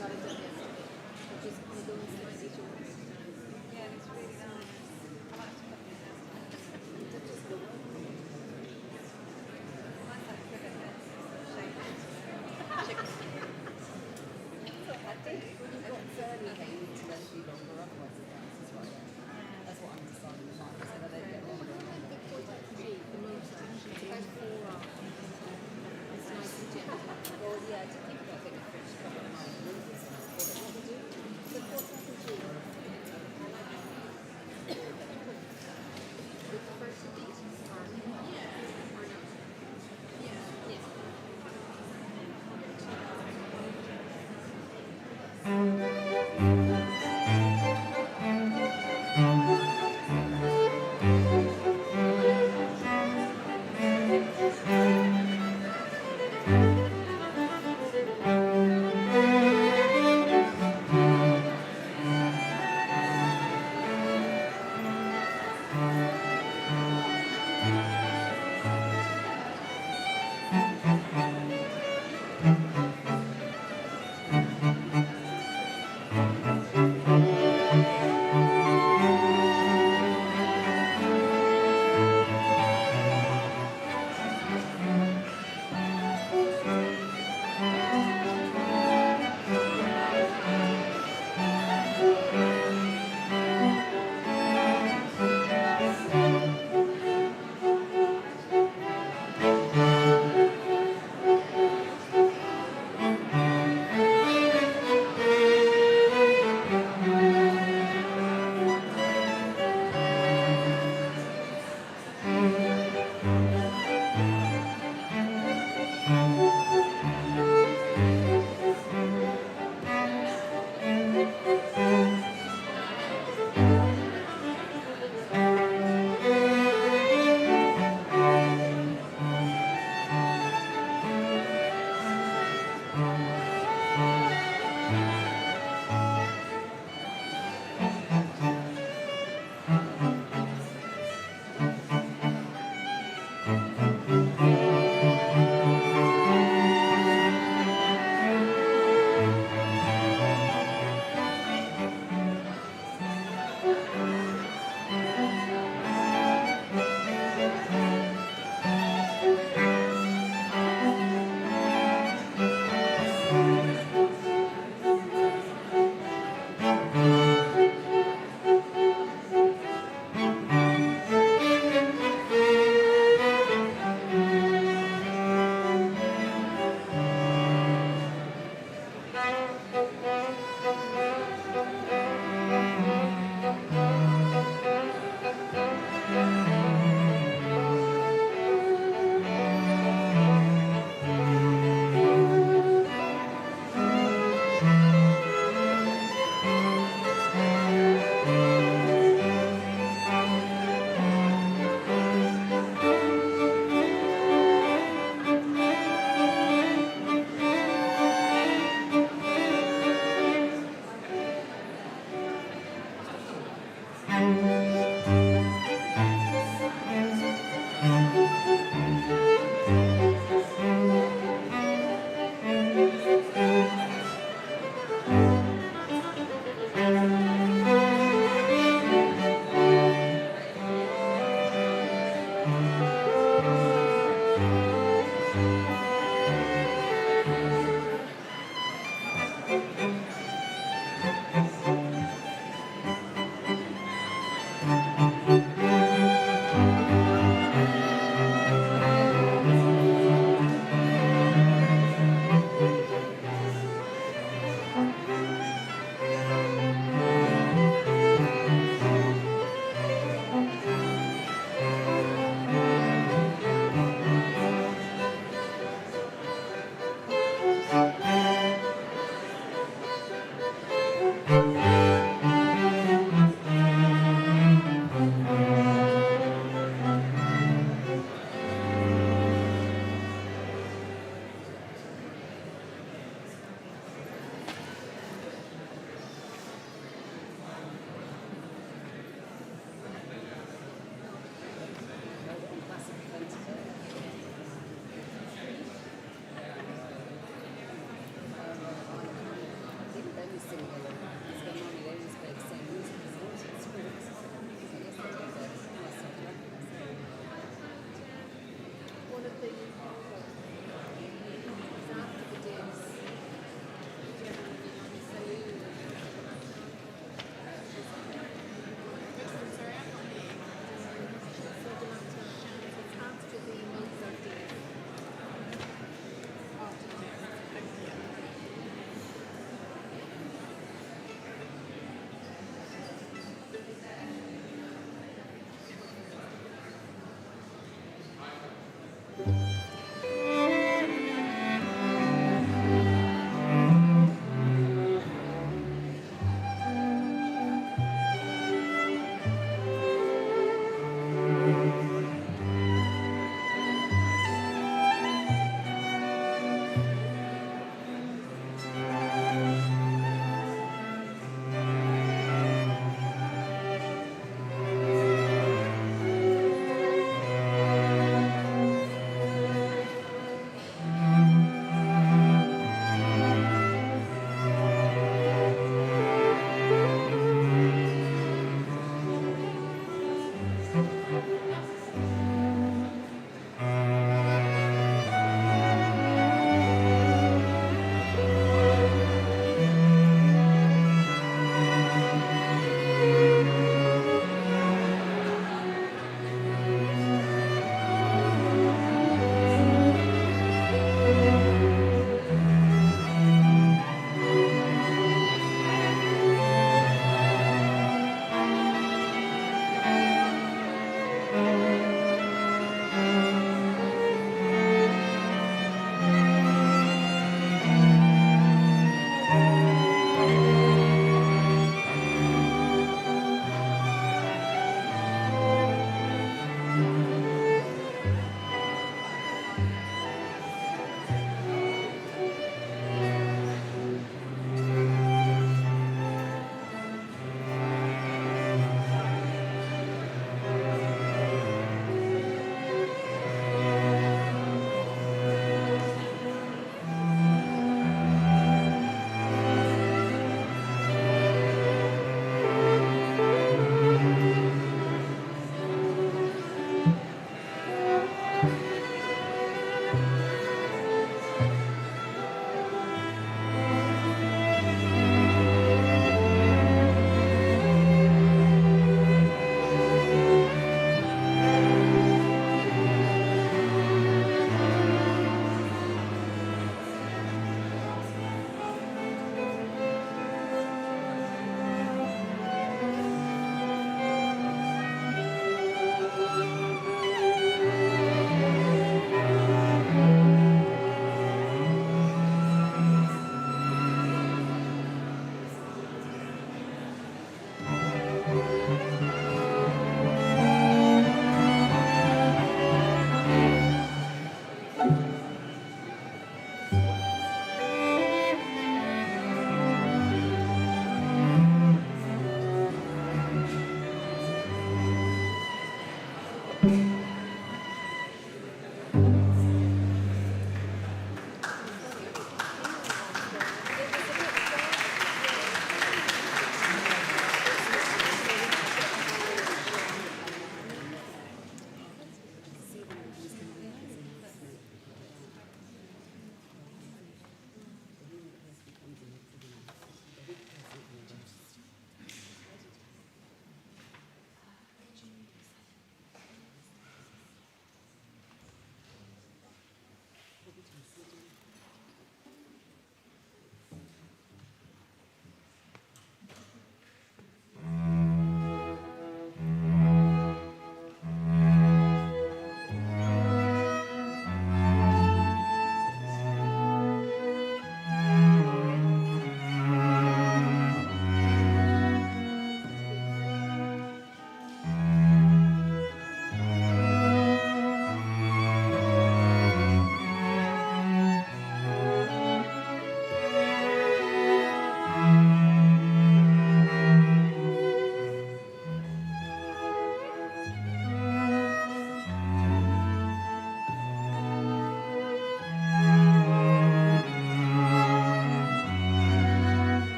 which is kind of going slightly towards. Yeah, it's really nice. I might have to put it in now. Mine's like a bit less shape. I do. When you've got curly hair, you need to let it be longer, otherwise it does as well. That's what I'm deciding with mine, so that they get longer and longer. The point I can do, the motor, it's about 4 hours. It's nice and gentle. Well, yeah, to keep it, I think the French cover of mine. What we do? The what I can do, with the first of these, or not? Yes.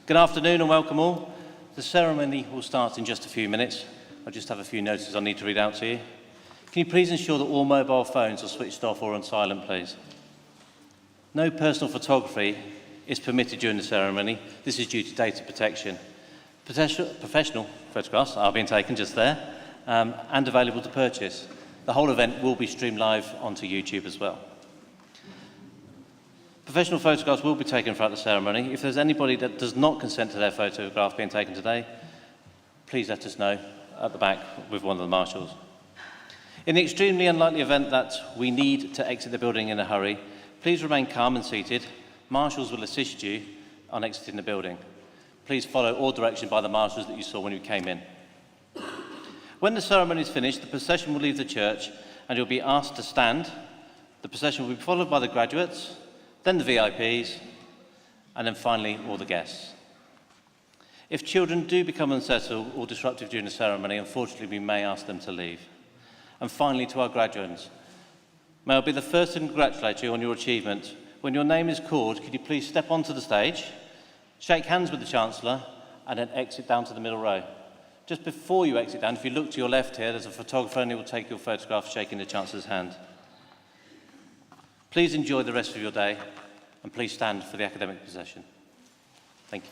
Good afternoon and welcome all. The ceremony will start in just a few minutes. I just have a few notices I need to read out to you. Can you please ensure that all mobile phones are switched off or on silent, please? No personal photography is permitted during the ceremony. This is due to data protection. Professional photographs are being taken just there and available to purchase. The whole event will be streamed live onto YouTube as well. Professional photographs will be taken throughout the ceremony. If there's anybody that does not consent to their photograph being taken today, please let us know at the back with one of the marshals. In the extremely unlikely event that we need to exit the building in a hurry, please remain calm and seated. Marshals will assist you on exiting the building. Please follow all direction by the marshals that you saw when you came in. When the ceremony is finished, the procession will leave the church and you'll be asked to stand. The procession will be followed by the graduates, then the VIPs, and then finally all the guests. If children do become unsettled or disruptive during the ceremony, unfortunately we may ask them to leave. And finally, to our graduates, may I be the first to congratulate you on your achievement. When your name is called, could you please step onto the stage, shake hands with the Chancellor, and then exit down to the middle row. Just before you exit down, if you look to your left here, there's a photographer and he will take your photograph shaking the Chancellor's hand. Please enjoy the rest of your day, and please stand for the academic procession. Thank you.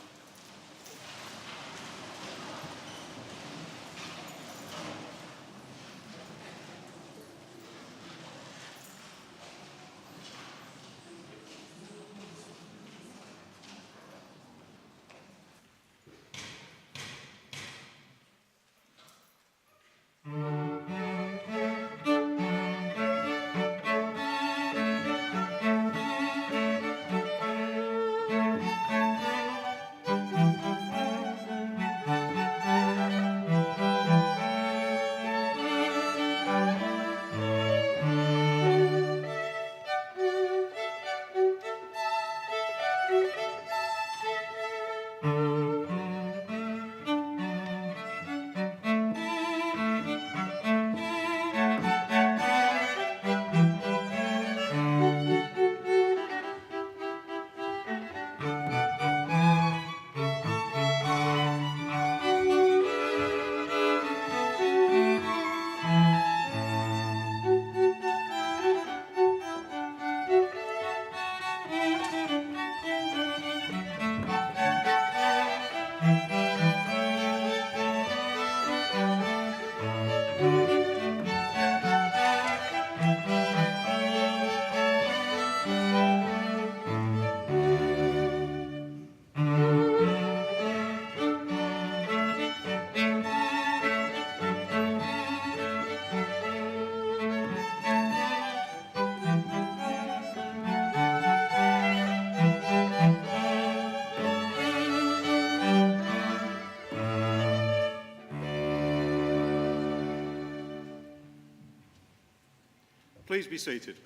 Please be seated.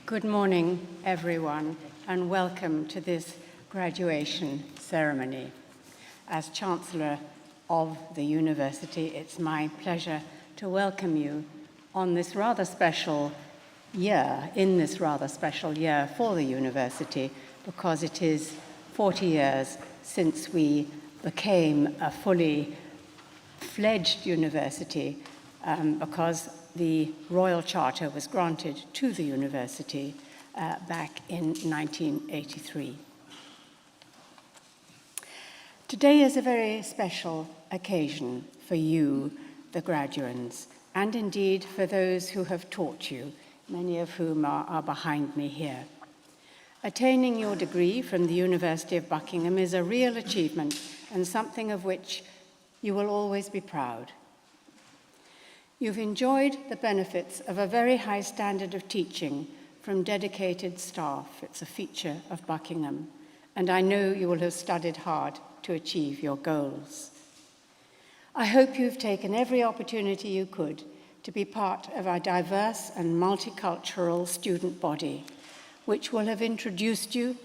Good morning, everyone, and welcome to this graduation ceremony. As Chancellor of the University, it's my pleasure to welcome you on this rather special year, in this rather special year for the University, because it is 40 years since we became a fully fledged university, because the Royal Charter was granted to the university back in 1983. Today is a very special occasion for you, the graduands, and indeed for those who have taught you, many of whom are behind me here. Attaining your degree from the University of Buckingham is a real achievement and something of which you will always be proud. You've enjoyed the benefits of a very high standard of teaching from dedicated staff. It's a feature of Buckingham, and I know you will have studied hard to achieve your goals. I hope you've taken every opportunity you could to be part of our diverse and multicultural student body, which will have introduced you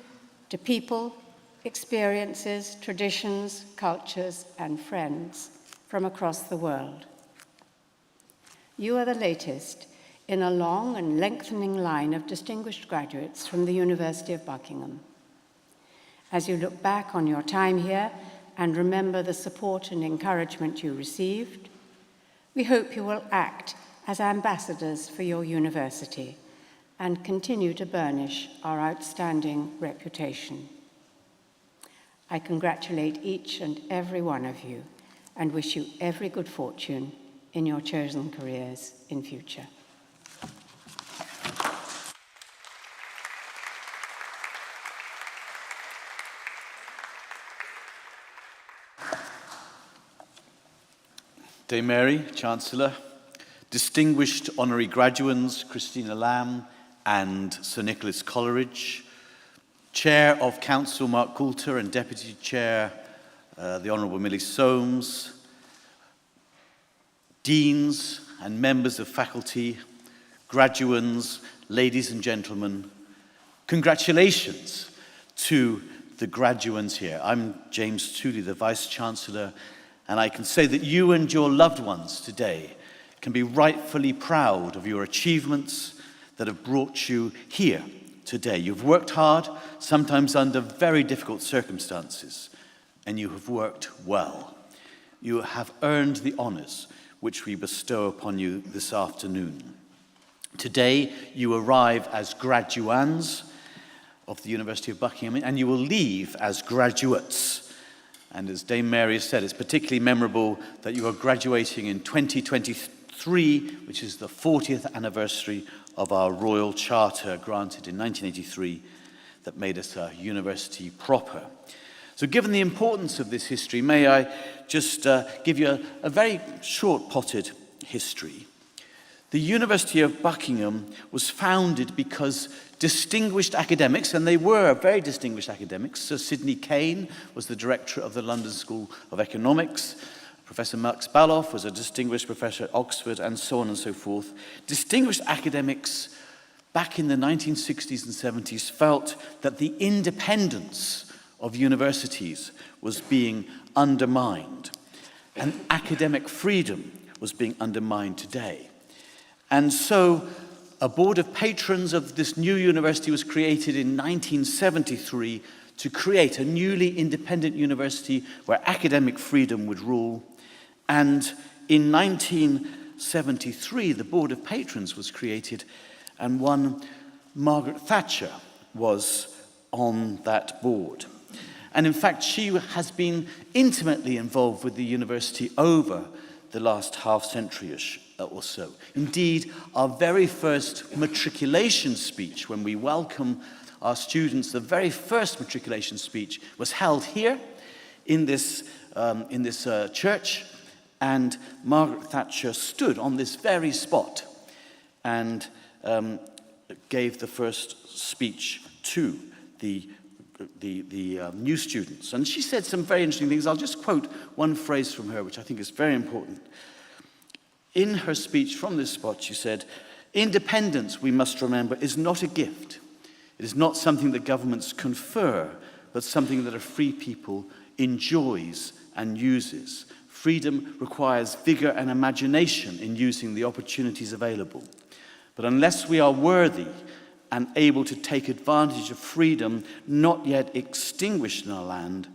to people, experiences, traditions, cultures, and friends from across the world. You are the latest in a long and lengthening line of distinguished graduates from the University of Buckingham. As you look back on your time here and remember the support and encouragement you received, we hope you will act as ambassadors for your university and continue to burnish our outstanding reputation. I congratulate each and every one of you and wish you every good fortune in your chosen careers in future. Dame Mary, Chancellor, distinguished honorary graduates Christina Lamb and Sir Nicholas Coleridge, Chair of Council Mark Coulter and Deputy Chair the Honourable Millie Soames, Deans and members of faculty, graduands, ladies and gentlemen, congratulations to the graduands here. I'm James Tooley, the Vice-Chancellor, and I can say that you and your loved ones today can be rightfully proud of your achievements that have brought you here today. You've worked hard, sometimes under very difficult circumstances, and you have worked well. You have earned the honours which we bestow upon you this afternoon. Today, you arrive as graduands of the University of Buckingham, and you will leave as graduates. And as Dame Mary has said, it's particularly memorable that you are graduating in 2023, which is the 40th anniversary of our Royal Charter granted in 1983 that made us a university proper. So given the importance of this history, may I just give you a very short-potted history. The University of Buckingham was founded because distinguished academics, and they were very distinguished academics. Sir Sidney Kane was the director of the London School of Economics. Professor Max Balloff was a distinguished professor at Oxford, and so on and so forth. Distinguished academics back in the 1960s and 70s felt that the independence of universities was being undermined, and academic freedom was being undermined today. And so a board of patrons of this new university was created in 1973 to create a newly independent university where academic freedom would rule. And in 1973, the board of patrons was created, and one Margaret Thatcher was on that board. And in fact, she has been intimately involved with the university over the last half-century-ish or so. Indeed, our very first matriculation speech, when we welcome our students, the very first matriculation speech was held here in this church, and Margaret Thatcher stood on this very spot and gave the first speech to the new students. And she said some very interesting things. I'll just quote one phrase from her, which I think is very important. In her speech from this spot, she said, "Independence, we must remember, is not a gift. It is not something that governments confer, but something that a free people enjoys and uses. Freedom requires vigor and imagination in using the opportunities available. But unless we are worthy and able to take advantage of freedom not yet extinguished in our land,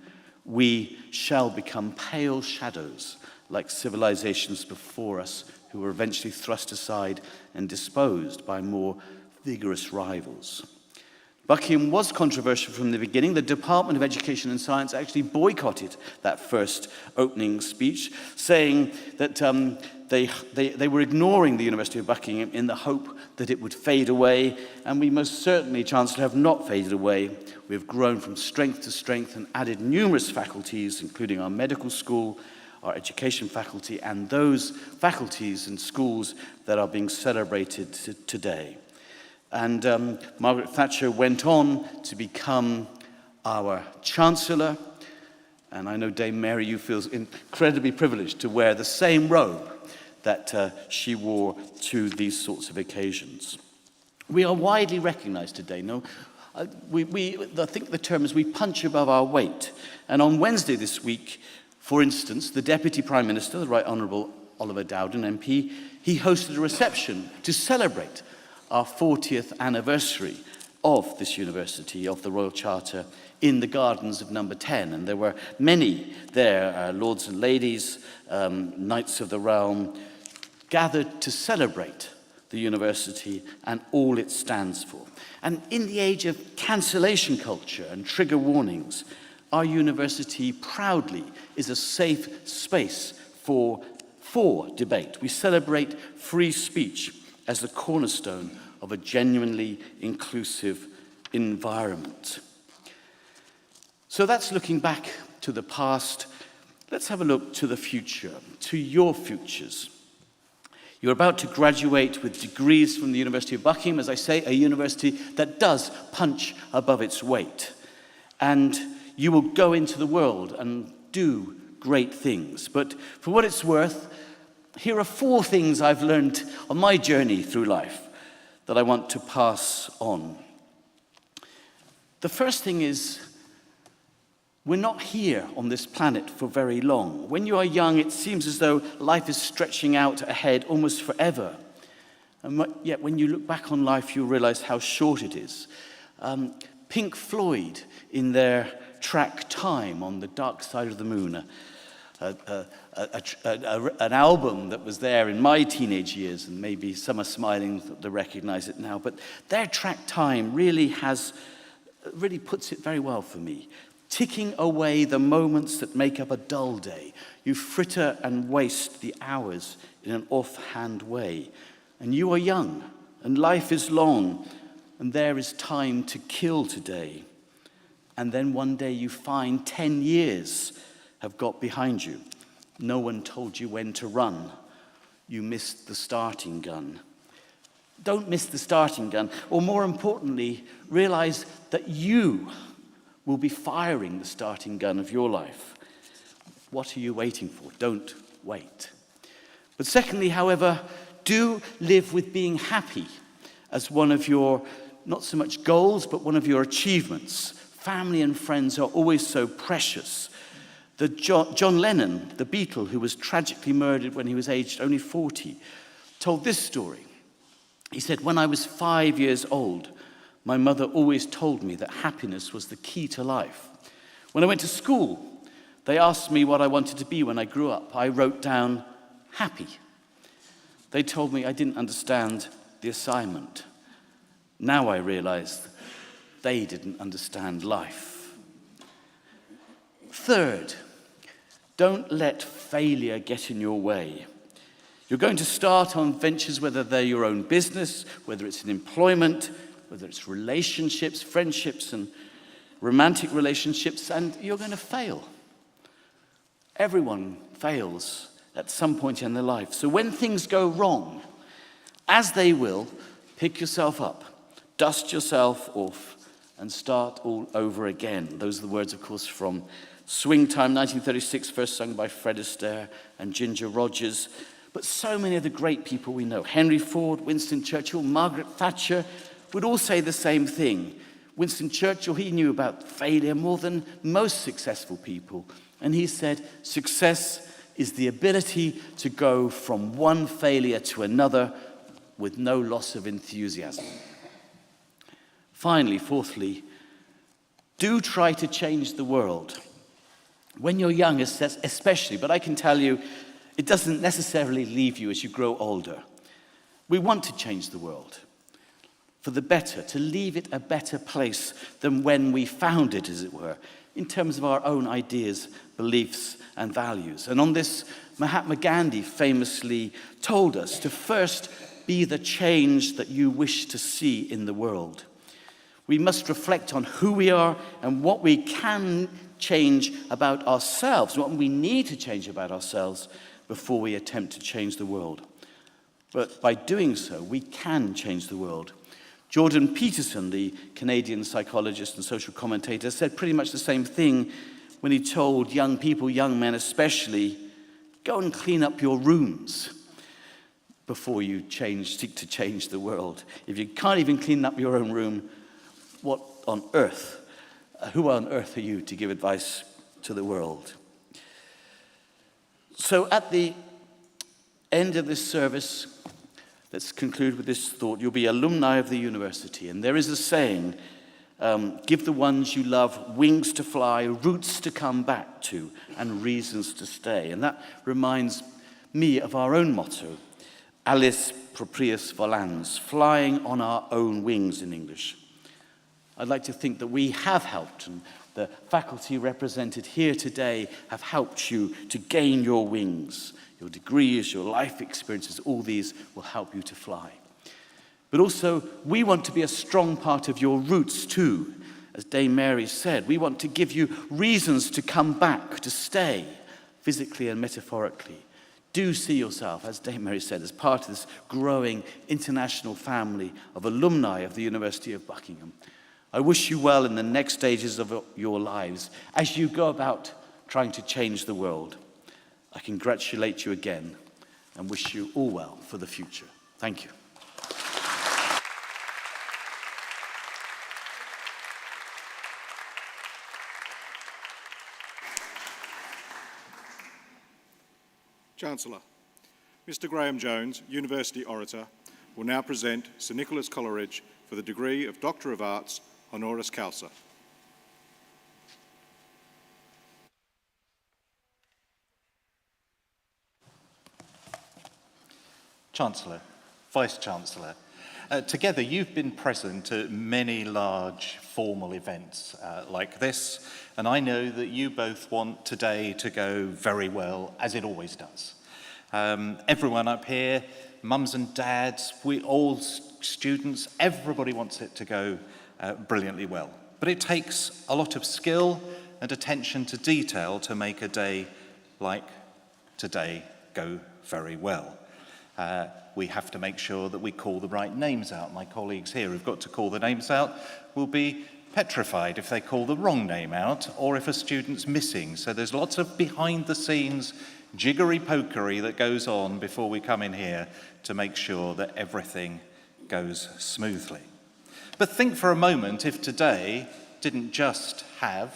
we shall become pale shadows like civilizations before us who were eventually thrust aside and disposed by more vigorous rivals." Buckingham was controversial from the beginning. The Department of Education and Science actually boycotted that first opening speech, saying that they were ignoring the University of Buckingham in the hope that it would fade away, and we most certainly, Chancellor, have not faded away. We have grown from strength to strength and added numerous faculties, including our medical school, our education faculty, and those faculties and schools that are being celebrated today. And Margaret Thatcher went on to become our Chancellor, and I know Dame Mary, you feel incredibly privileged to wear the same robe that she wore to these sorts of occasions. We are widely recognized today. No, I think the term is we punch above our weight. And on Wednesday this week, For instance, the Deputy Prime Minister, the Right Honourable Oliver Dowden MP, he hosted a reception to celebrate our 40th anniversary of this university, of the Royal Charter, in the gardens of Number 10. And there were many there, lords and ladies, knights of the realm, gathered to celebrate the university and all it stands for. And in the age of cancellation culture and trigger warnings, our university proudly is a safe space for debate. We celebrate free speech as the cornerstone of a genuinely inclusive environment. So that's looking back to the past. Let's have a look to the future, to your futures. You're about to graduate with degrees from the University of Buckingham, as I say, a university that does punch above its weight. And you will go into the world and do great things. But for what it's worth, here are 4 things I've learned on my journey through life that I want to pass on. The first thing is, we're not here on this planet for very long. When you are young, it seems as though life is stretching out ahead almost forever. And yet, when you look back on life, you realize how short it is. Pink Floyd, in their track Time on the Dark Side of the Moon, an album that was there in my teenage years, and maybe some are smiling that they recognize it now, but their track Time really puts it very well for me. Ticking away the moments that make up a dull day. You fritter and waste the hours in an offhand way. And you are young, and life is long, and there is time to kill today. And then one day you find 10 years have got behind you. No one told you when to run. You missed the starting gun. Don't miss the starting gun, or more importantly, realize that you will be firing the starting gun of your life. What are you waiting for? Don't wait. But secondly, however, do live with being happy as one of your, not so much goals, but one of your achievements. Family and friends are always so precious. John Lennon, the Beatle, who was tragically murdered when he was aged only 40, told this story. He said, "When I was 5 years old, my mother always told me that happiness was the key to life. When I went to school, they asked me what I wanted to be when I grew up. I wrote down happy. They told me I didn't understand the assignment. Now I realize they didn't understand life." Third, don't let failure get in your way. You're going to start on ventures, whether they're your own business, whether it's in employment, whether it's relationships, friendships, and romantic relationships, and you're going to fail. Everyone fails at some point in their life. So when things go wrong, as they will, pick yourself up, dust yourself off, and start all over again. Those are the words, of course, from Swing Time, 1936, first sung by Fred Astaire and Ginger Rogers. But so many of the great people we know, Henry Ford, Winston Churchill, Margaret Thatcher, would all say the same thing. Winston Churchill, he knew about failure more than most successful people. And he said, success is the ability to go from one failure to another with no loss of enthusiasm. Finally, fourthly, do try to change the world. When you're young, especially, but I can tell you, it doesn't necessarily leave you as you grow older. We want to change the world for the better, to leave it a better place than when we found it, as it were, in terms of our own ideas, beliefs, and values. And on this, Mahatma Gandhi famously told us to first be the change that you wish to see in the world. We must reflect on who we are and what we can change about ourselves, what we need to change about ourselves before we attempt to change the world. But by doing so, we can change the world. Jordan Peterson, the Canadian psychologist and social commentator, said pretty much the same thing when he told young people, young men especially, go and clean up your rooms before you seek to change the world. If you can't even clean up your own room, what on earth, who on earth are you to give advice to the world? So at the end of this service, let's conclude with this thought. You'll be alumni of the university, and there is a saying, give the ones you love wings to fly, roots to come back to, and reasons to stay. And that reminds me of our own motto, Alice proprius volans, flying on our own wings in English. I'd like to think that we have helped, and the faculty represented here today have helped you to gain your wings. Your degrees, your life experiences, all these will help you to fly. But also, we want to be a strong part of your roots too. As Dame Mary said, we want to give you reasons to come back, to stay, physically and metaphorically. Do see yourself, as Dame Mary said, as part of this growing international family of alumni of the University of Buckingham. I wish you well in the next stages of your lives as you go about trying to change the world. I congratulate you again and wish you all well for the future. Thank you. Chancellor, Mr. Graham Jones, University Orator, will now present Sir Nicholas Coleridge for the degree of Doctor of Arts, Honoris Causa. Chancellor, Vice-Chancellor, together you've been present at many large formal events like this, and I know that you both want today to go very well, as it always does. Everyone up here, mums and dads, we all students, everybody wants it to go brilliantly well. But it takes a lot of skill and attention to detail to make a day like today go very well. We have to make sure that we call the right names out. My colleagues here who've got to call the names out will be petrified if they call the wrong name out or if a student's missing. So there's lots of behind-the-scenes jiggery-pokery that goes on before we come in here to make sure that everything goes smoothly. But think for a moment if today didn't just have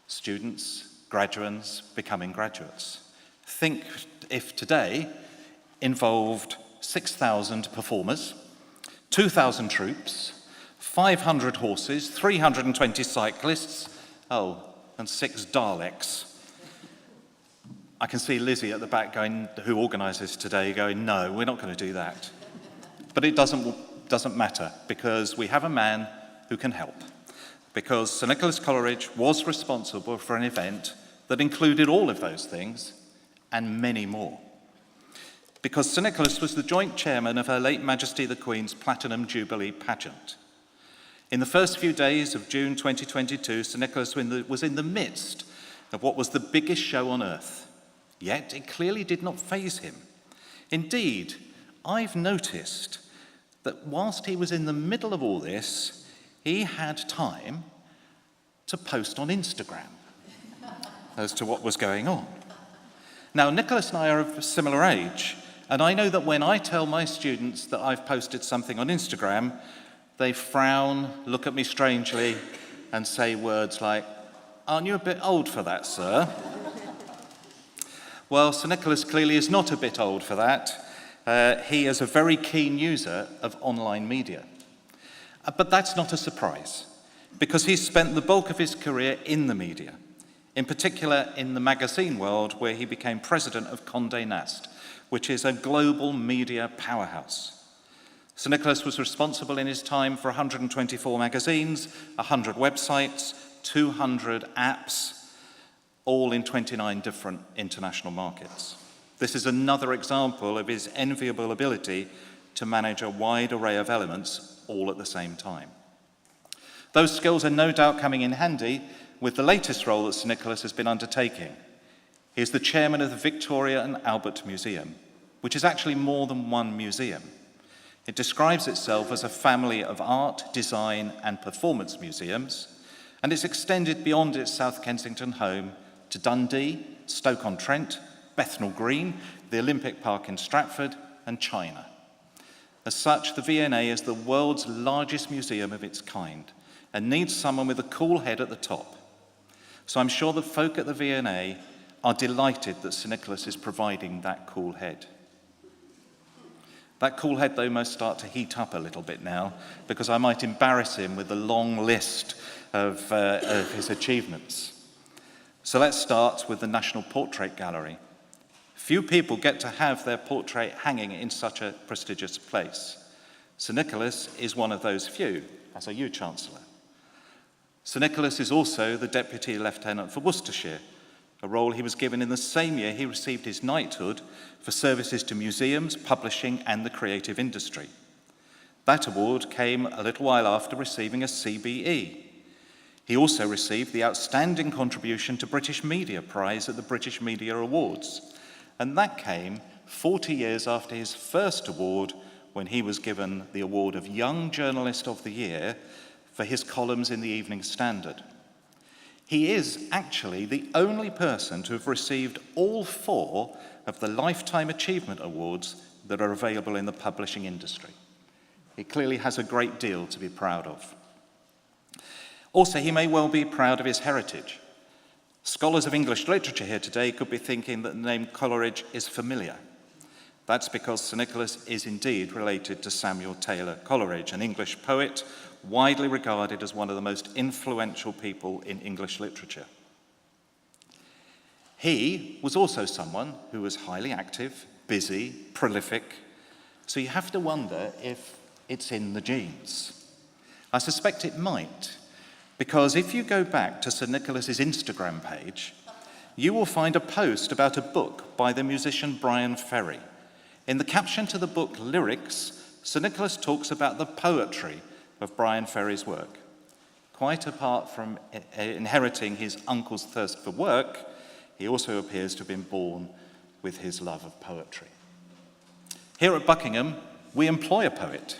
students, graduates becoming graduates. Think if today involved 6,000 performers, 2,000 troops, 500 horses, 320 cyclists, and 6 Daleks. I can see Lizzie at the back going, who organises today, going, no, we're not going to do that. But it doesn't matter, because we have a man who can help. Because Sir Nicholas Coleridge was responsible for an event that included all of those things and many more. Because Sir Nicholas was the joint chairman of Her Late Majesty the Queen's Platinum Jubilee pageant. In the first few days of June 2022, Sir Nicholas was in the midst of what was the biggest show on earth. Yet it clearly did not faze him. Indeed, I've noticed that whilst he was in the middle of all this, he had time to post on Instagram as to what was going on. Now, Nicholas and I are of a similar age, and I know that when I tell my students that I've posted something on Instagram, they frown, look at me strangely, and say words like, "Aren't you a bit old for that, sir?" Well, Sir Nicholas clearly is not a bit old for that. He is a very keen user of online media. But that's not a surprise, because he's spent the bulk of his career in the media, in particular in the magazine world, where he became president of Condé Nast, which is a global media powerhouse. Sir Nicholas was responsible in his time for 124 magazines, 100 websites, 200 apps, all in 29 different international markets. This is another example of his enviable ability to manage a wide array of elements all at the same time. Those skills are no doubt coming in handy with the latest role that Sir Nicholas has been undertaking. He is the chairman of the Victoria and Albert Museum, which is actually more than one museum. It describes itself as a family of art, design, and performance museums, and it's extended beyond its South Kensington home to Dundee, Stoke-on-Trent, Bethnal Green, the Olympic Park in Stratford, and China. As such, the V&A is the world's largest museum of its kind and needs someone with a cool head at the top. So I'm sure the folk at the V&A are delighted that Sir Nicholas is providing that cool head. That cool head, though, must start to heat up a little bit now, because I might embarrass him with a long list of his achievements. So let's start with the National Portrait Gallery. Few people get to have their portrait hanging in such a prestigious place. Sir Nicholas is one of those few, as are you, Chancellor. Sir Nicholas is also the Deputy Lieutenant for Worcestershire, a role he was given in the same year he received his knighthood for services to museums, publishing, and the creative industry. That award came a little while after receiving a CBE. He also received the Outstanding Contribution to British Media Prize at the British Media Awards, and that came 40 years after his first award, when he was given the award of Young Journalist of the Year for his columns in the Evening Standard. He is actually the only person to have received all 4 of the Lifetime Achievement Awards that are available in the publishing industry. He clearly has a great deal to be proud of. Also, he may well be proud of his heritage. Scholars of English literature here today could be thinking that the name Coleridge is familiar. That's because Sir Nicholas is indeed related to Samuel Taylor Coleridge, an English poet widely regarded as one of the most influential people in English literature. He was also someone who was highly active, busy, prolific, so you have to wonder if it's in the genes. I suspect it might, because if you go back to Sir Nicholas's Instagram page, you will find a post about a book by the musician Brian Ferry. In the caption to the book Lyrics, Sir Nicholas talks about the poetry of Brian Ferry's work. Quite apart from inheriting his uncle's thirst for work, he also appears to have been born with his love of poetry. Here at Buckingham, we employ a poet.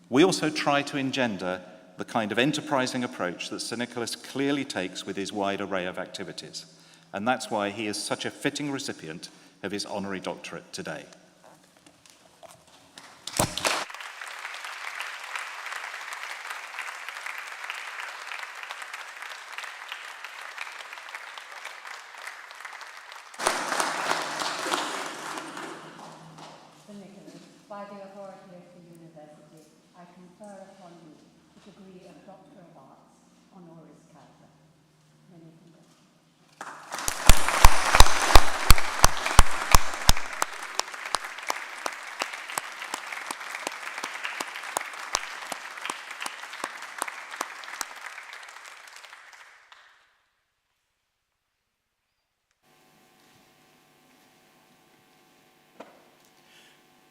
We also try to engender the kind of enterprising approach that Sir Nicholas clearly takes with his wide array of activities, and that's why he is such a fitting recipient of his honorary doctorate today. Sir Nicholas, by the authority of the University, I confer upon you the degree of Doctor of Arts, Honoris Causa. Many congratulations.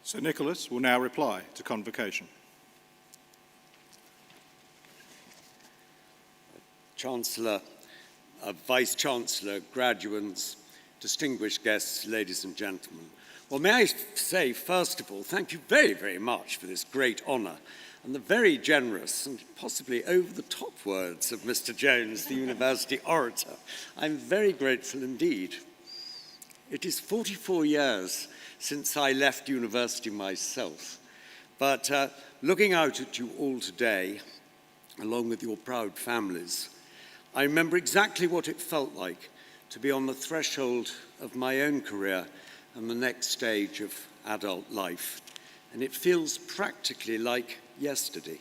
Sir Nicholas will now reply to convocation. Chancellor, Vice-Chancellor, graduates, distinguished guests, ladies and gentlemen. Well, may I say, first of all, thank you very, very much for this great honour and the very generous and possibly over-the-top words of Mr. Jones, the university orator. I'm very grateful indeed. It is 44 years since I left university myself, but looking out at you all today, along with your proud families, I remember exactly what it felt like to be on the threshold of my own career and the next stage of adult life, and it feels practically like yesterday.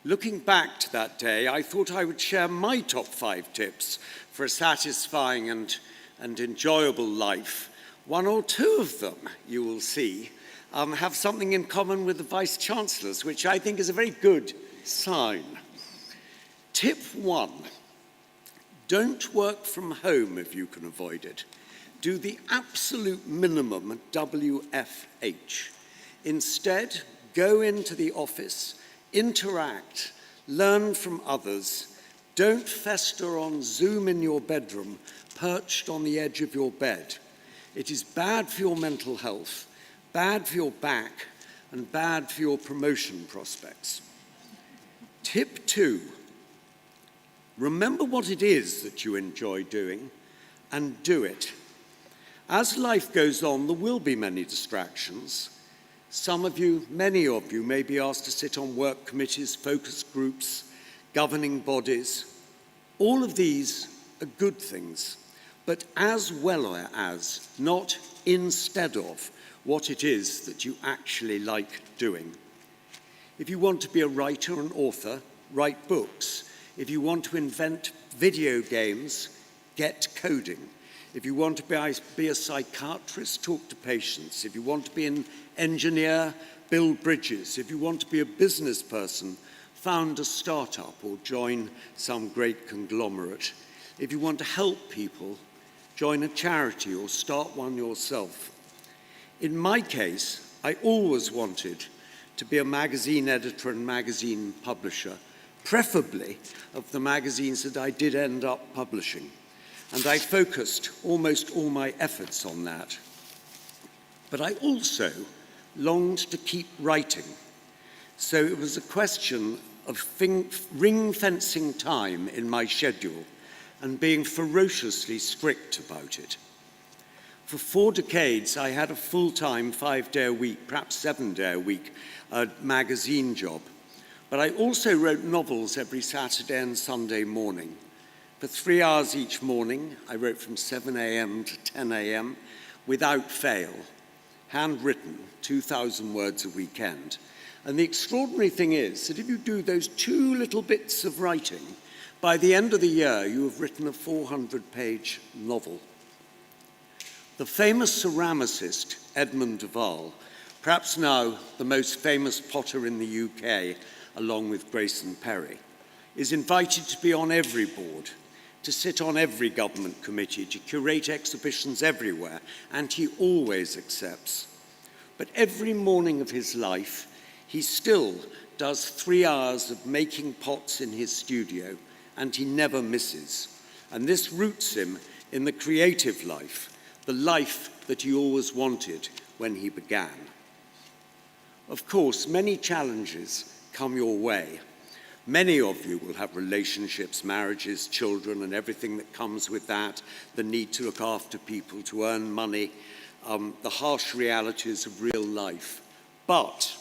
Looking back to that day, I thought I would share my top 5 tips for a satisfying and enjoyable life. 1 or 2 of them, you will see, have something in common with the Vice-Chancellors, which I think is a very good sign. Tip 1, don't work from home if you can avoid it. Do the absolute minimum WFH. Instead, go into the office, interact, learn from others. Don't fester on Zoom in your bedroom, perched on the edge of your bed. It is bad for your mental health, bad for your back, and bad for your promotion prospects. Tip 2, remember what it is that you enjoy doing and do it. As life goes on, there will be many distractions. Some of you, many of you, may be asked to sit on work committees, focus groups, governing bodies. All of these are good things. but as well as, not instead of, what it is that you actually like doing. If you want to be a writer and author, write books. If you want to invent video games, get coding. If you want to be a psychiatrist, talk to patients. If you want to be an engineer, build bridges. If you want to be a business person, found a startup or join some great conglomerate. If you want to help people, join a charity or start one yourself. In my case, I always wanted to be a magazine editor and magazine publisher, preferably of the magazines that I did end up publishing. And I focused almost all my efforts on that. But I also longed to keep writing. So it was a question of ring-fencing time in my schedule and being ferociously strict about it. For 4 decades, I had a full-time 5-day-a-week, perhaps 7-day-a-week magazine job. But I also wrote novels every Saturday and Sunday morning. For 3 hours each morning, I wrote from 7 a.m. to 10 a.m. without fail, handwritten, 2,000 words a weekend. And the extraordinary thing is that if you do those 2 little bits of writing, by the end of the year, you have written a 400-page novel. The famous ceramicist, Edmund de Waal, perhaps now the most famous potter in the UK, along with Grayson Perry, is invited to be on every board, to sit on every government committee, to curate exhibitions everywhere, and he always accepts. But every morning of his life, he still does 3 hours of making pots in his studio, and he never misses. And this roots him in the creative life, the life that he always wanted when he began. Of course, many challenges come your way. Many of you will have relationships, marriages, children, and everything that comes with that, the need to look after people, to earn money, the harsh realities of real life. But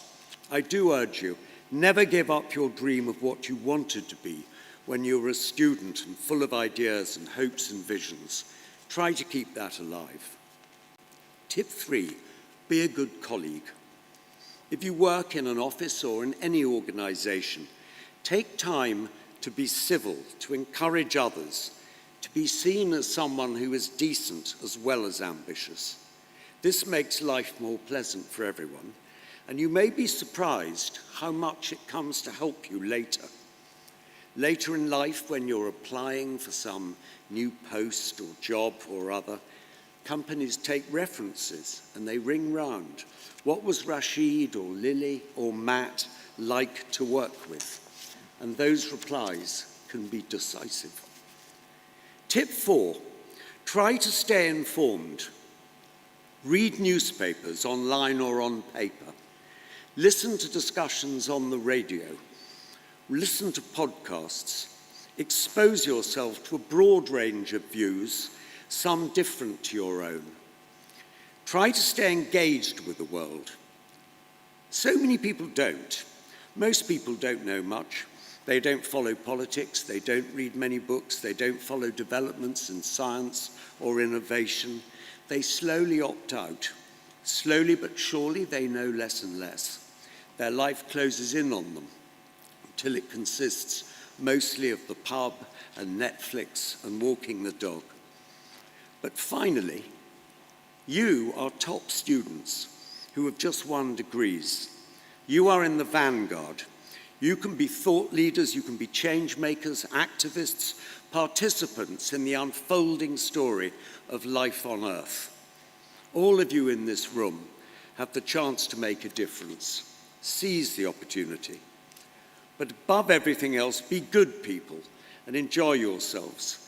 I do urge you, never give up your dream of what you wanted to be when you were a student and full of ideas and hopes and visions. Try to keep that alive. Tip 3, be a good colleague. If you work in an office or in any organization, take time to be civil, to encourage others, to be seen as someone who is decent as well as ambitious. This makes life more pleasant for everyone, and you may be surprised how much it comes to help you later. Later in life, when you're applying for some new post or job or other, companies take references and they ring round. What was Rashid or Lily or Matt like to work with? And those replies can be decisive. Tip 4, try to stay informed. Read newspapers online or on paper. Listen to discussions on the radio. Listen to podcasts. Expose yourself to a broad range of views, some different to your own. Try to stay engaged with the world. So many people don't. Most people don't know much. They don't follow politics, they don't read many books, they don't follow developments in science or innovation. They slowly opt out. Slowly but surely, they know less and less. Their life closes in on them until it consists mostly of the pub and Netflix and walking the dog. But finally, you are top students who have just won degrees. You are in the vanguard. You can be thought leaders, you can be change makers, activists, participants in the unfolding story of life on Earth. All of you in this room have the chance to make a difference. Seize the opportunity. But above everything else, be good people and enjoy yourselves.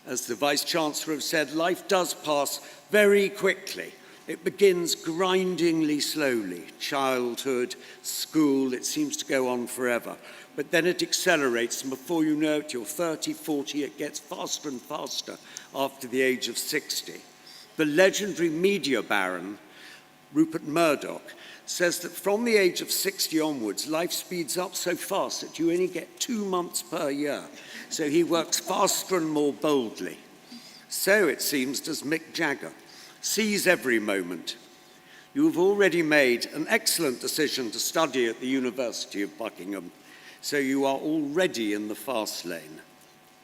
As the Vice-Chancellor has said, life does pass very quickly. It begins grindingly slowly. Childhood, school, it seems to go on forever. But then it accelerates, and before you know it, you're 30, 40, it gets faster and faster after the age of 60. The legendary media baron, Rupert Murdoch, says that from the age of 60 onwards, life speeds up so fast that you only get 2 months per year. So he works faster and more boldly. So, it seems, does Mick Jagger. Seize every moment. You have already made an excellent decision to study at the University of Buckingham, so you are already in the fast lane.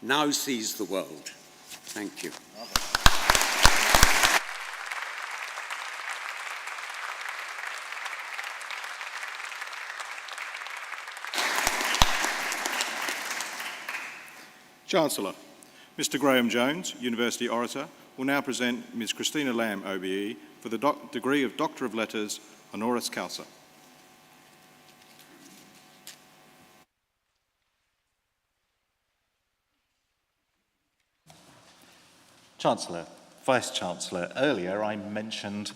Now seize the world. Thank you. Chancellor, Mr. Graham Jones, University Orator, will now present Ms. Christina Lamb, OBE, for the degree of Doctor of Letters, honoris causa. Chancellor, Vice-Chancellor, earlier I mentioned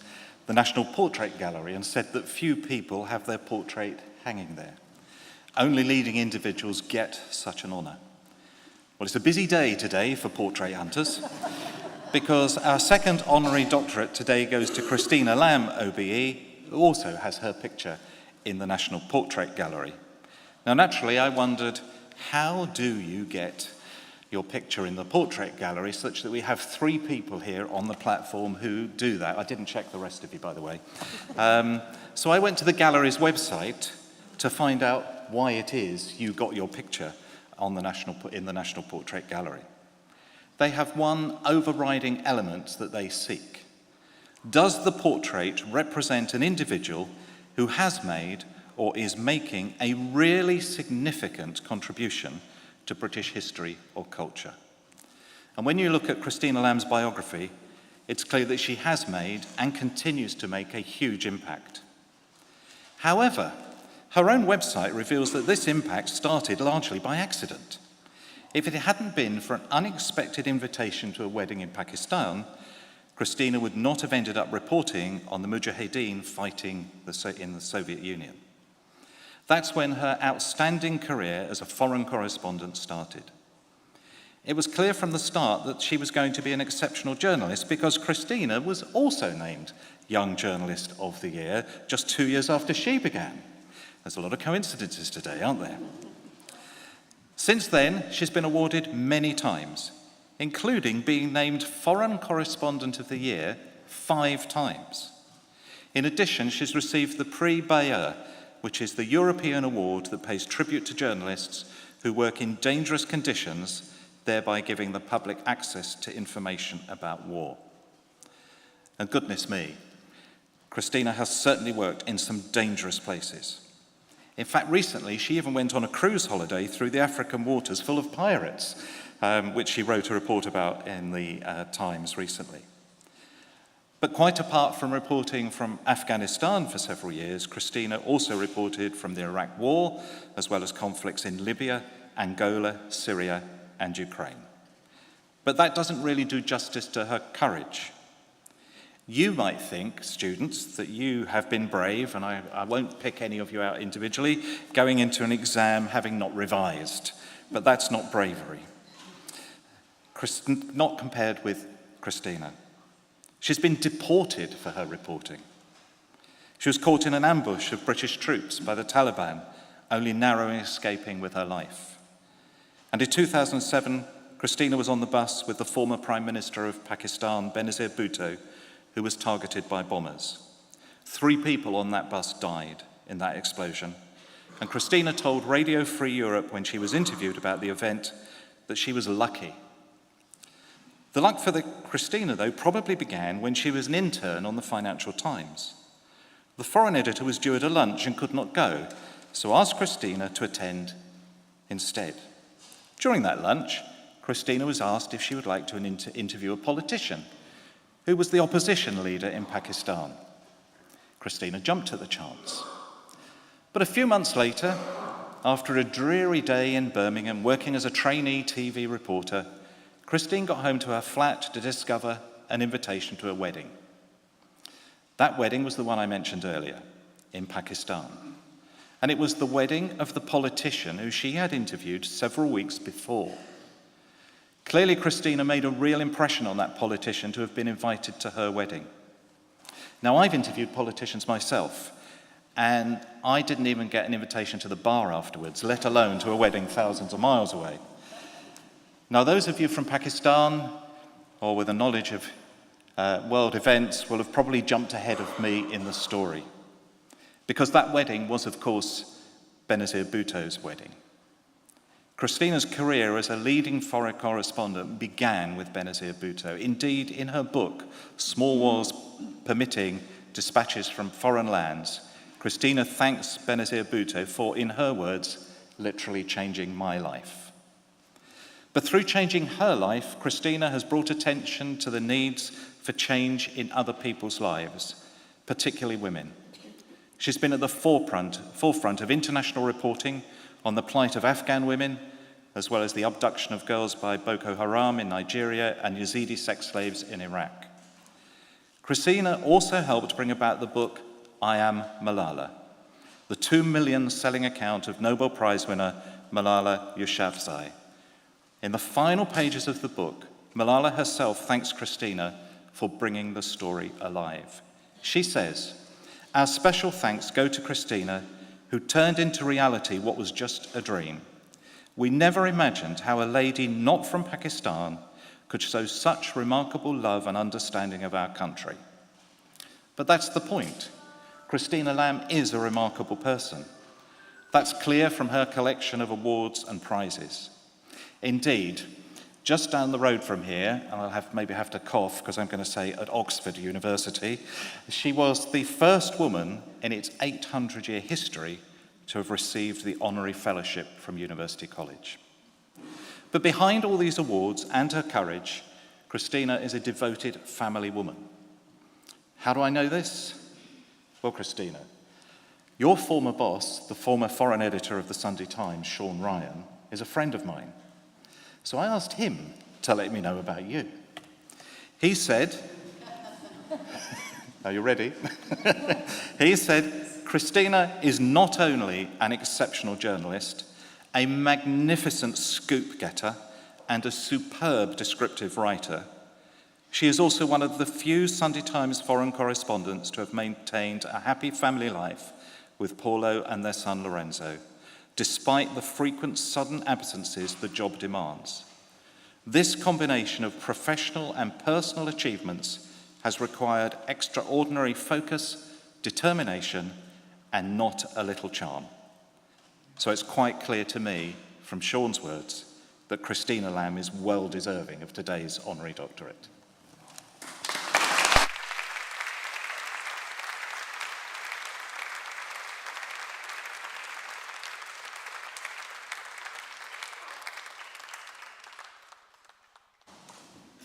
the National Portrait Gallery and said that few people have their portrait hanging there. Only leading individuals get such an honour. Well, it's a busy day today for portrait hunters because our second honorary doctorate today goes to Christina Lamb, OBE, who also has her picture in the National Portrait Gallery. Now, naturally, I wondered, how do you get your picture in the portrait gallery such that we have 3 people here on the platform who do that? I didn't check the rest of you, by the way. So I went to the gallery's website to find out why it is you got your picture in the National Portrait Gallery. They have one overriding element that they seek. Does the portrait represent an individual who has made or is making a really significant contribution to British history or culture? And when you look at Christina Lamb's biography, it's clear that she has made and continues to make a huge impact. However, her own website reveals that this impact started largely by accident. If it hadn't been for an unexpected invitation to a wedding in Pakistan, Christina would not have ended up reporting on the Mujahideen fighting in the Soviet Union. That's when her outstanding career as a foreign correspondent started. It was clear from the start that she was going to be an exceptional journalist because Christina was also named Young Journalist of the Year just 2 years after she began. There's a lot of coincidences today, aren't there? Since then, she's been awarded many times, including being named Foreign Correspondent of the Year 5 times. In addition, she's received the Prix Bayeux, which is the European award that pays tribute to journalists who work in dangerous conditions, thereby giving the public access to information about war. And goodness me, Christina has certainly worked in some dangerous places. In fact, recently, she even went on a cruise holiday through the African waters full of pirates, which she wrote a report about in the Times recently. But quite apart from reporting from Afghanistan for several years, Christina also reported from the Iraq War, as well as conflicts in Libya, Angola, Syria, and Ukraine. But that doesn't really do justice to her courage. You might think, students, that you have been brave, and I won't pick any of you out individually, going into an exam having not revised. But that's not bravery. Not compared with Christina. She's been deported for her reporting. She was caught in an ambush of British troops by the Taliban, only narrowly escaping with her life. And in 2007, Christina was on the bus with the former Prime Minister of Pakistan, Benazir Bhutto, who was targeted by bombers. 3 people on that bus died in that explosion. And Christina told Radio Free Europe when she was interviewed about the event that she was lucky. The luck for Christina, though, probably began when she was an intern on the Financial Times. The foreign editor was due at a lunch and could not go, so asked Christina to attend instead. During that lunch, Christina was asked if she would like to interview a politician who was the opposition leader in Pakistan. Christina jumped at the chance. But a few months later, after a dreary day in Birmingham working as a trainee TV reporter, Christine got home to her flat to discover an invitation to a wedding. That wedding was the one I mentioned earlier, in Pakistan. And it was the wedding of the politician who she had interviewed several weeks before. Clearly, Christina made a real impression on that politician to have been invited to her wedding. Now, I've interviewed politicians myself, and I didn't even get an invitation to the bar afterwards, let alone to a wedding thousands of miles away. Now, those of you from Pakistan, or with a knowledge of world events will have probably jumped ahead of me in the story. Because that wedding was, of course, Benazir Bhutto's wedding. Christina's career as a leading foreign correspondent began with Benazir Bhutto. Indeed, in her book, Small Wars Permitting Dispatches from Foreign Lands, Christina thanks Benazir Bhutto for, in her words, literally changing my life. But through changing her life, Christina has brought attention to the needs for change in other people's lives, particularly women. She's been at the forefront of international reporting on the plight of Afghan women, as well as the abduction of girls by Boko Haram in Nigeria and Yazidi sex slaves in Iraq. Christina also helped bring about the book I Am Malala, the 2 million selling account of Nobel Prize winner Malala Yousafzai. In the final pages of the book, Malala herself thanks Christina for bringing the story alive. She says, "Our special thanks go to Christina, who turned into reality what was just a dream. We never imagined how a lady not from Pakistan could show such remarkable love and understanding of our country." But that's the point. Christina Lamb is a remarkable person. That's clear from her collection of awards and prizes. Indeed, just down the road from here, and I'll maybe have to cough because I'm going to say at Oxford University, she was the first woman in its 800-year history to have received the Honorary Fellowship from University College. But behind all these awards and her courage, Christina is a devoted family woman. How do I know this? Well, Christina, your former boss, the former foreign editor of the Sunday Times, Sean Ryan, is a friend of mine. So I asked him to let me know about you. He said, are you ready? He said, Christina is not only an exceptional journalist, a magnificent scoop getter, and a superb descriptive writer. She is also one of the few Sunday Times foreign correspondents to have maintained a happy family life with Paulo and their son Lorenzo, despite the frequent sudden absences the job demands. This combination of professional and personal achievements has required extraordinary focus, determination, and not a little charm. So it's quite clear to me, from Sean's words, that Christina Lamb is well deserving of today's honorary doctorate.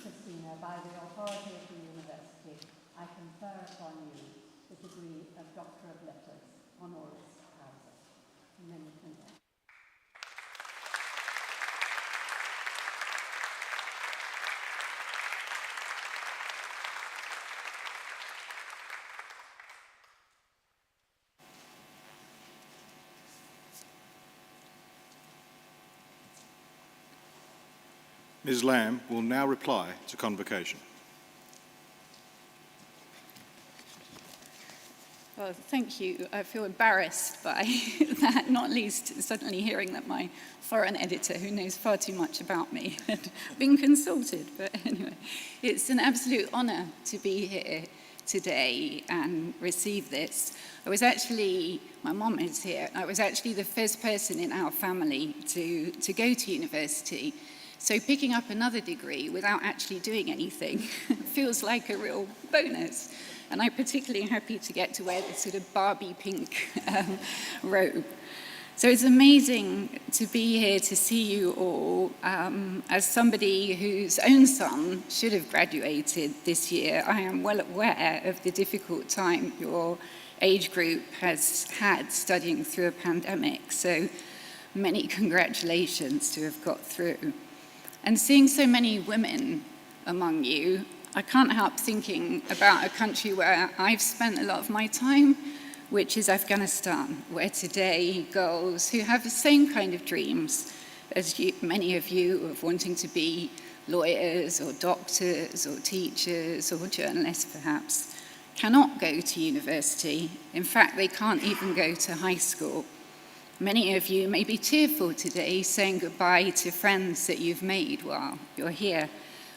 Christina, by the authority of the University, I confer upon you the degree of Doctor of Letters, honoris causa. Many congratulations. Ms. Lamb will now reply to convocation. Well, thank you. I feel embarrassed by that, not least suddenly hearing that my foreign editor, who knows far too much about me, had been consulted. But anyway, it's an absolute honour to be here today and receive this. My mum is here. I was actually the first person in our family to go to university. So picking up another degree without actually doing anything feels like a real bonus. And I'm particularly happy to get to wear this sort of Barbie pink robe. So it's amazing to be here to see you all. As somebody whose own son should have graduated this year, I am well aware of the difficult time your age group has had studying through a pandemic. So many congratulations to have got through. And seeing so many women among you, I can't help thinking about a country where I've spent a lot of my time, which is Afghanistan, where today girls who have the same kind of dreams as many of you of wanting to be lawyers or doctors or teachers or journalists perhaps, cannot go to university. In fact, they can't even go to high school. Many of you may be tearful today, saying goodbye to friends that you've made while you're here,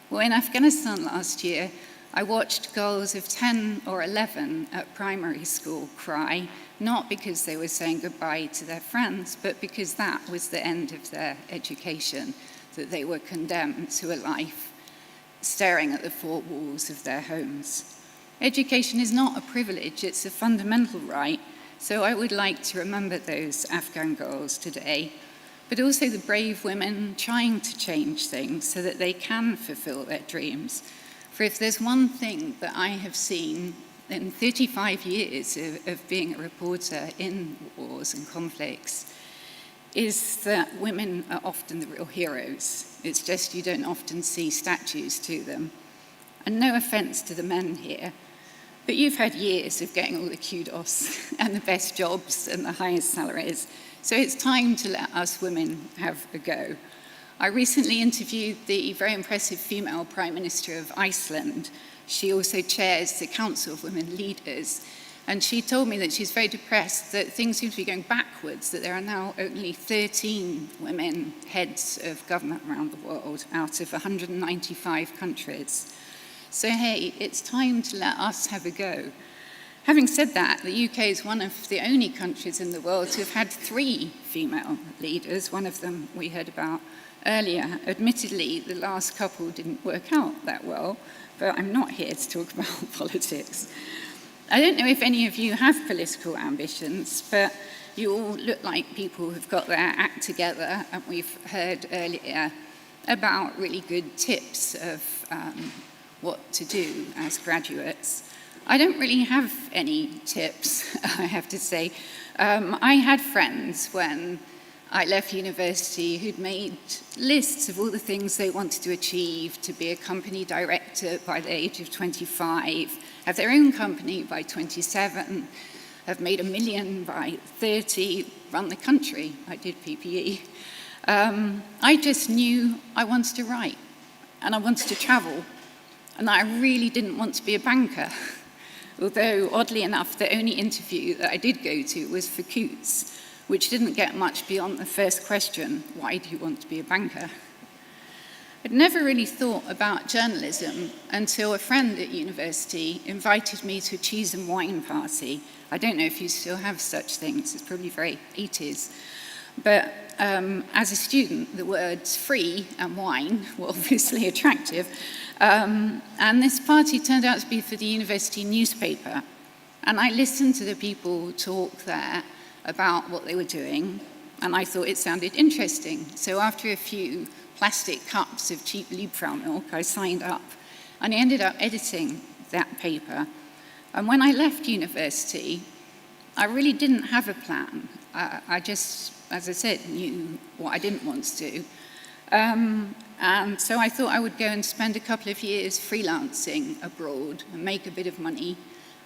Well, in Afghanistan last year, I watched girls of 10 or 11 at primary school cry, not because they were saying goodbye to their friends, but because that was the end of their education, that they were condemned to a life staring at the four walls of their homes. Education is not a privilege, it's a fundamental right, so I would like to remember those Afghan girls today, but also the brave women trying to change things so that they can fulfill their dreams. For if there's one thing that I have seen in 35 years of being a reporter in wars and conflicts, is that women are often the real heroes. It's just you don't often see statues to them. And no offense to the men here, but you've had years of getting all the kudos and the best jobs and the highest salaries. So it's time to let us women have a go. I recently interviewed the very impressive female Prime Minister of Iceland. She also chairs the Council of Women Leaders. And she told me that she's very depressed that things seem to be going backwards, that there are now only 13 women heads of government around the world out of 195 countries. So hey, it's time to let us have a go. Having said that, the UK is one of the only countries in the world to have had 3 female leaders. One of them we heard about earlier. Admittedly, the last couple didn't work out that well, but I'm not here to talk about politics. I don't know if any of you have political ambitions, but you all look like people who've got their act together, and we've heard earlier about really good tips of what to do as graduates. I don't really have any tips, I have to say. I had friends when I left university who'd made lists of all the things they wanted to achieve, to be a company director by the age of 25, have their own company by 27, have made $1 million by 30, run the country. I did PPE. I just knew I wanted to write, and I wanted to travel, and I really didn't want to be a banker. Although, oddly enough, the only interview that I did go to was for Coutts, which didn't get much beyond the first question, why do you want to be a banker? I'd never really thought about journalism until a friend at university invited me to a cheese and wine party. I don't know if you still have such things, it's probably very 80s. But as a student, the words free and wine were obviously attractive. And this party turned out to be for the university newspaper. And I listened to the people talk there about what they were doing, and I thought it sounded interesting. So after a few plastic cups of cheap Liebfrau milk, I signed up, and I ended up editing that paper. And when I left university, I really didn't have a plan. I just, as I said, knew what I didn't want to do. And so I thought I would go and spend a couple of years freelancing abroad and make a bit of money,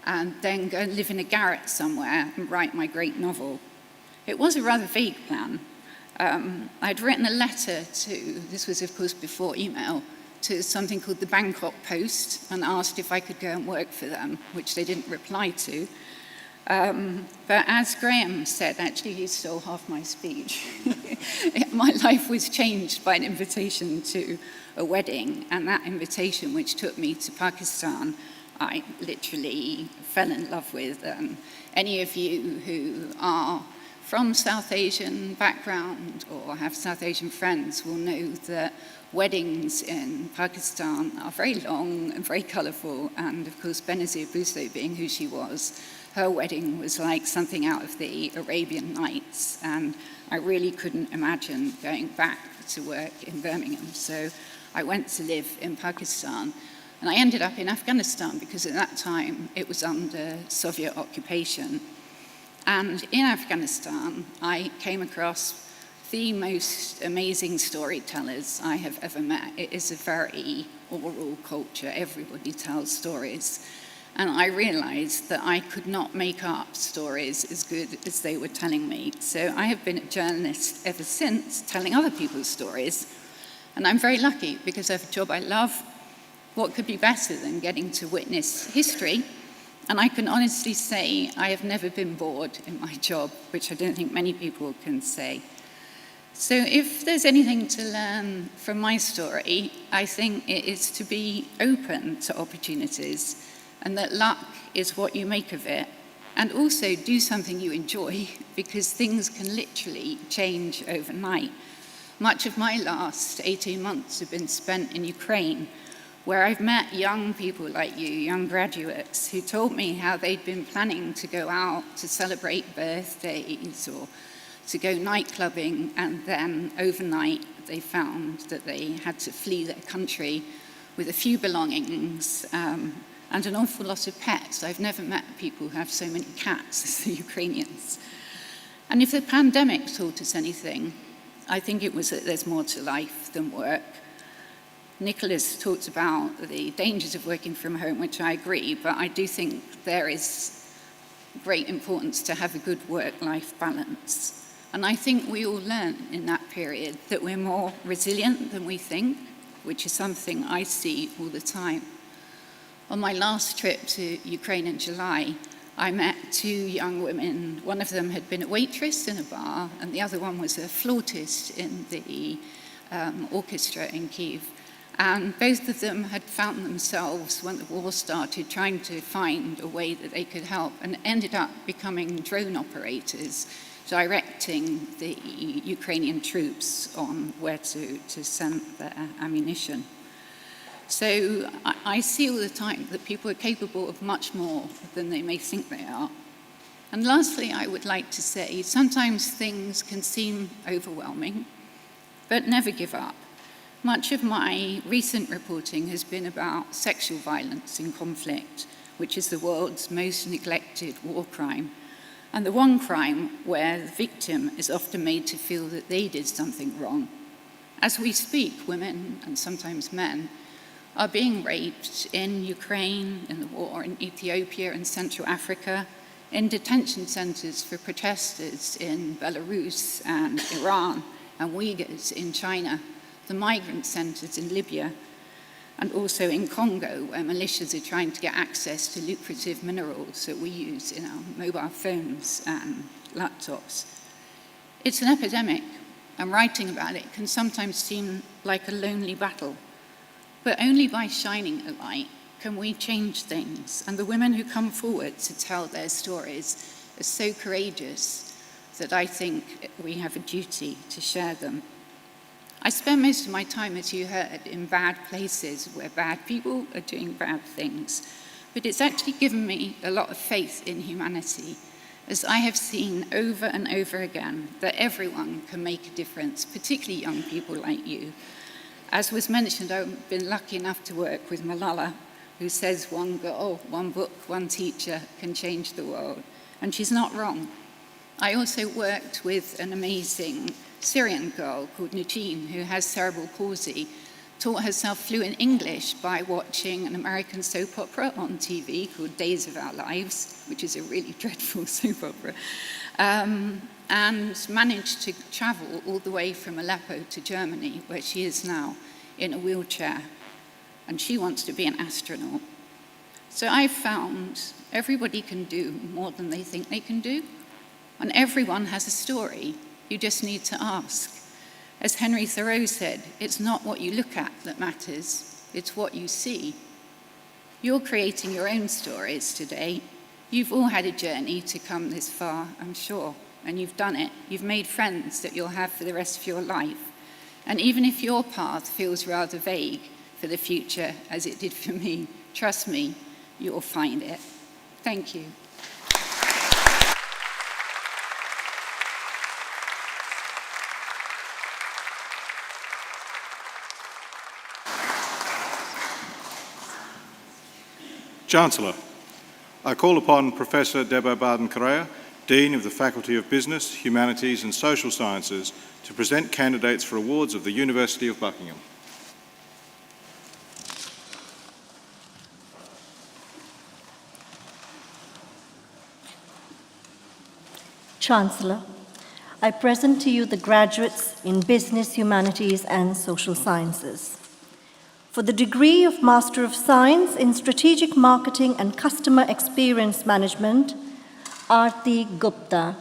and then go and live in a garret somewhere and write my great novel. It was a rather vague plan. I'd written a letter to, this was of course before email, to something called the Bangkok Post, and asked if I could go and work for them, which they didn't reply to. But as Graham said, actually he stole half my speech. My life was changed by an invitation to a wedding, and that invitation, which took me to Pakistan, I literally fell in love with. Any of you who are from South Asian background or have South Asian friends will know that weddings in Pakistan are very long and very colourful, and of course Benazir Bhutto, being who she was, her wedding was like something out of the Arabian Nights, and I really couldn't imagine going back to work in Birmingham. So I went to live in Pakistan. And I ended up in Afghanistan because at that time it was under Soviet occupation. And in Afghanistan, I came across the most amazing storytellers I have ever met. It is a very oral culture. Everybody tells stories. And I realized that I could not make up stories as good as they were telling me. So I have been a journalist ever since, telling other people's stories. And I'm very lucky because I have a job I love. What could be better than getting to witness history? And I can honestly say I have never been bored in my job, which I don't think many people can say. So if there's anything to learn from my story, I think it is to be open to opportunities and that luck is what you make of it. And also do something you enjoy because things can literally change overnight. Much of my last 18 months have been spent in Ukraine, where I've met young people like you, young graduates, who told me how they'd been planning to go out to celebrate birthdays or to go night clubbing, and then overnight they found that they had to flee their country with a few belongings and an awful lot of pets. I've never met people who have so many cats as the Ukrainians. And if the pandemic taught us anything, I think it was that there's more to life than work. Nicholas talked about the dangers of working from home, which I agree, but I do think there is great importance to have a good work-life balance. And I think we all learned in that period that we're more resilient than we think, which is something I see all the time. On my last trip to Ukraine in July, I met two young women. One of them had been a waitress in a bar, and the other one was a flautist in the orchestra in Kyiv. And both of them had found themselves, when the war started, trying to find a way that they could help, and ended up becoming drone operators, directing the Ukrainian troops on where to send their ammunition. So I see all the time that people are capable of much more than they may think they are. And lastly, I would like to say, sometimes things can seem overwhelming, but never give up. Much of my recent reporting has been about sexual violence in conflict, which is the world's most neglected war crime, and the one crime where the victim is often made to feel that they did something wrong. As we speak, women, and sometimes men, are being raped in Ukraine, in the war in Ethiopia and Central Africa, in detention centers for protesters in Belarus and Iran, and Uyghurs in China, the migrant centers in Libya, and also in Congo, where militias are trying to get access to lucrative minerals that we use in our mobile phones and laptops. It's an epidemic, and writing about it can sometimes seem like a lonely battle. But only by shining a light can we change things. And the women who come forward to tell their stories are so courageous that I think we have a duty to share them. I spend most of my time, as you heard, in bad places where bad people are doing bad things. But it's actually given me a lot of faith in humanity, as I have seen over and over again that everyone can make a difference, particularly young people like you. As was mentioned, I've been lucky enough to work with Malala, who says one girl, one book, one teacher can change the world. And she's not wrong. I also worked with an amazing Syrian girl called Najeen, who has cerebral palsy, taught herself fluent English by watching an American soap opera on TV called Days of Our Lives, which is a really dreadful soap opera. And managed to travel all the way from Aleppo to Germany, where she is now in a wheelchair, and she wants to be an astronaut. So I've found everybody can do more than they think they can do, and everyone has a story. You just need to ask. As Henry Thoreau said, it's not what you look at that matters, it's what you see. You're creating your own stories today. You've all had a journey to come this far, I'm sure. And you've done it. You've made friends that you'll have for the rest of your life. And even if your path feels rather vague for the future, as it did for me, trust me, you'll find it. Thank you. Chancellor, I call upon Professor Debo Barden-Correa, Dean of the Faculty of Business, Humanities and Social Sciences, to present candidates for awards of the University of Buckingham. Chancellor, I present to you the graduates in Business, Humanities and Social Sciences. For the degree of Master of Science in Strategic Marketing and Customer Experience Management, Aarti Gupta.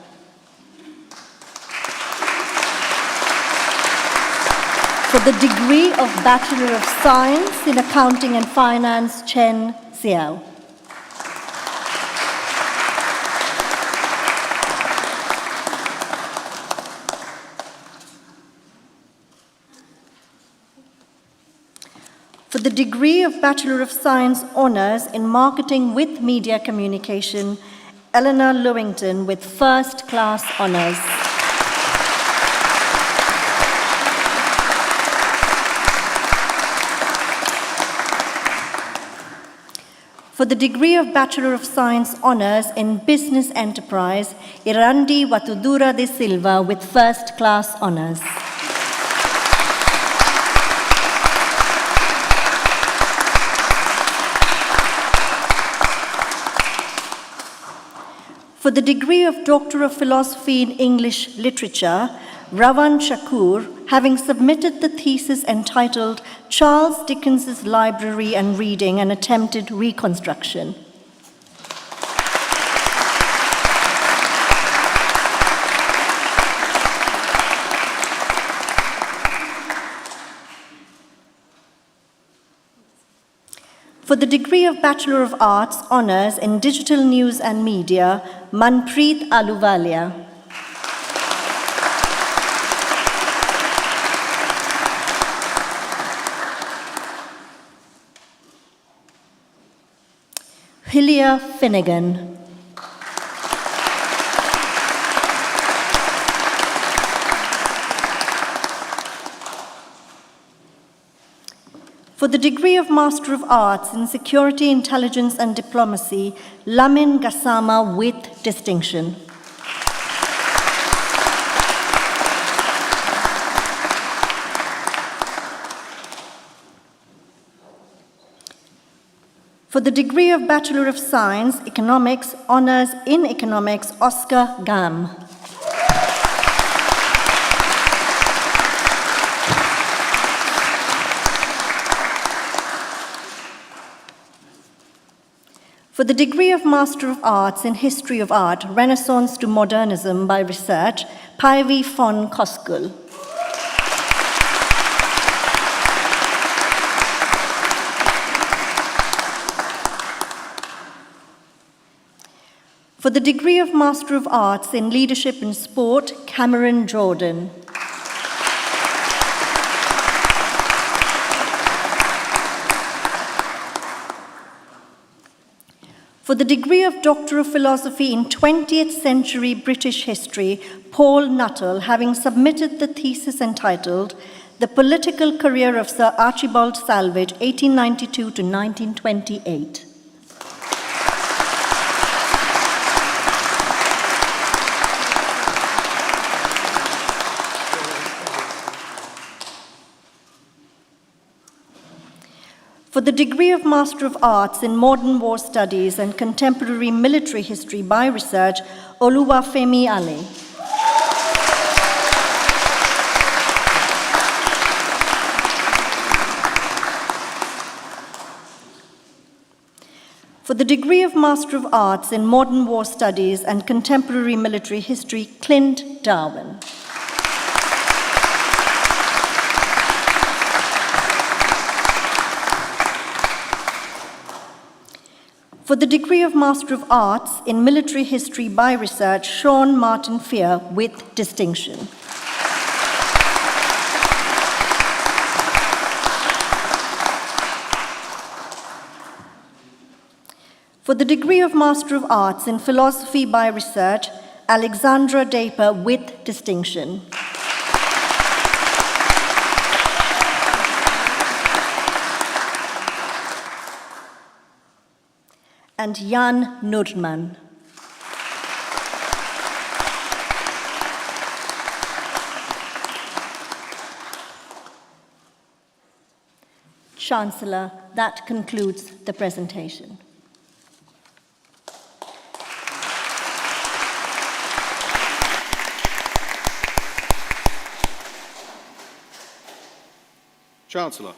For the degree of Bachelor of Science in Accounting and Finance, Chen Xiao. For the degree of Bachelor of Science Honours in Marketing with Media Communication, Eleanor Lewington with First Class Honours. For the degree of Bachelor of Science Honours in Business Enterprise, Irandi Watudura de Silva with First Class Honours. For the degree of Doctor of Philosophy in English Literature, Ravan Shakur, having submitted the thesis entitled Charles Dickens's Library and Reading, an Attempted Reconstruction. For the degree of Bachelor of Arts Honours in Digital News and Media, Manpreet Aluwalia. Hillia Finnegan. For the degree of Master of Arts in Security, Intelligence and Diplomacy, Lamin Gassama with distinction. For the degree of Bachelor of Science, Economics, Honours in Economics, Oscar Gam. For the degree of Master of Arts in History of Art, Renaissance to Modernism by Research, Päivi von Koskul. For the degree of Master of Arts in Leadership in Sport, Cameron Jordan. For the degree of Doctor of Philosophy in 20th Century British History, Paul Nuttall, having submitted the thesis entitled The Political Career of Sir Archibald Salvage, 1892 to 1928. For the degree of Master of Arts in Modern War Studies and Contemporary Military History by Research, Oluwafemi Ale. For the degree of Master of Arts in Modern War Studies and Contemporary Military History, Clint Darwin. For the degree of Master of Arts in Military History by Research, Sean Martin Fear with distinction. For the degree of Master of Arts in Philosophy by Research, Alexandra Daper with distinction. And Jan Nurman. Chancellor, that concludes the presentation. Chancellor,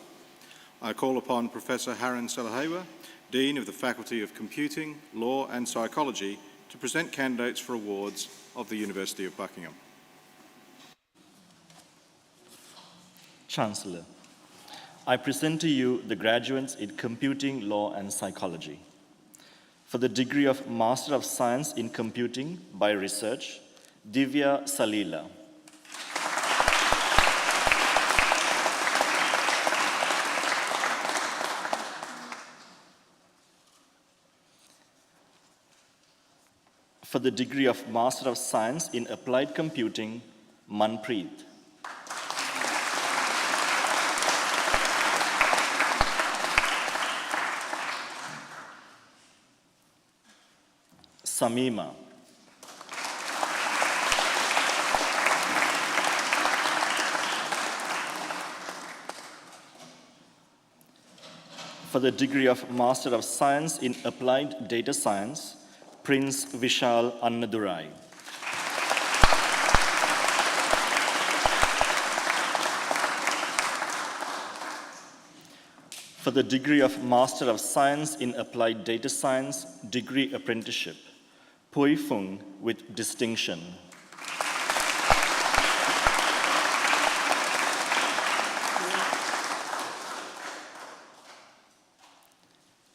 I call upon Professor Haran Salahewa, Dean of the Faculty of Computing, Law and Psychology, to present candidates for awards of the University of Buckingham. Chancellor, I present to you the graduates in Computing, Law and Psychology. For the degree of Master of Science in Computing by Research, Divya Salila. For the degree of Master of Science in Applied Computing, Manpreet. Samima. For the degree of Master of Science in Applied Data Science, Prince Vishal Annadurai. For the degree of Master of Science in Applied Data Science, Degree Apprenticeship, Pui Fung with distinction.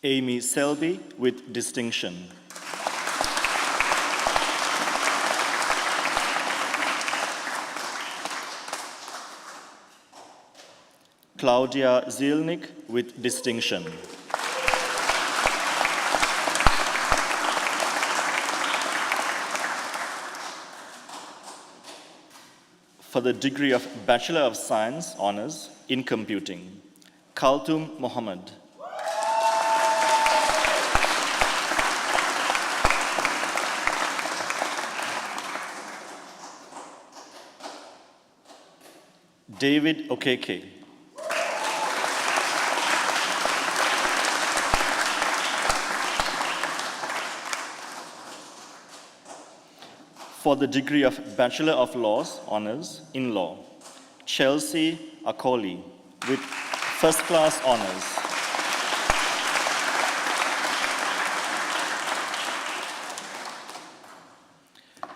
Amy Selby with distinction. Claudia Zielnik with distinction. For the degree of Bachelor of Science Honours in Computing, Kaltum Mohammed. David Okeke. For the degree of Bachelor of Laws Honours in Law, Chelsea Akoli with First Class Honours.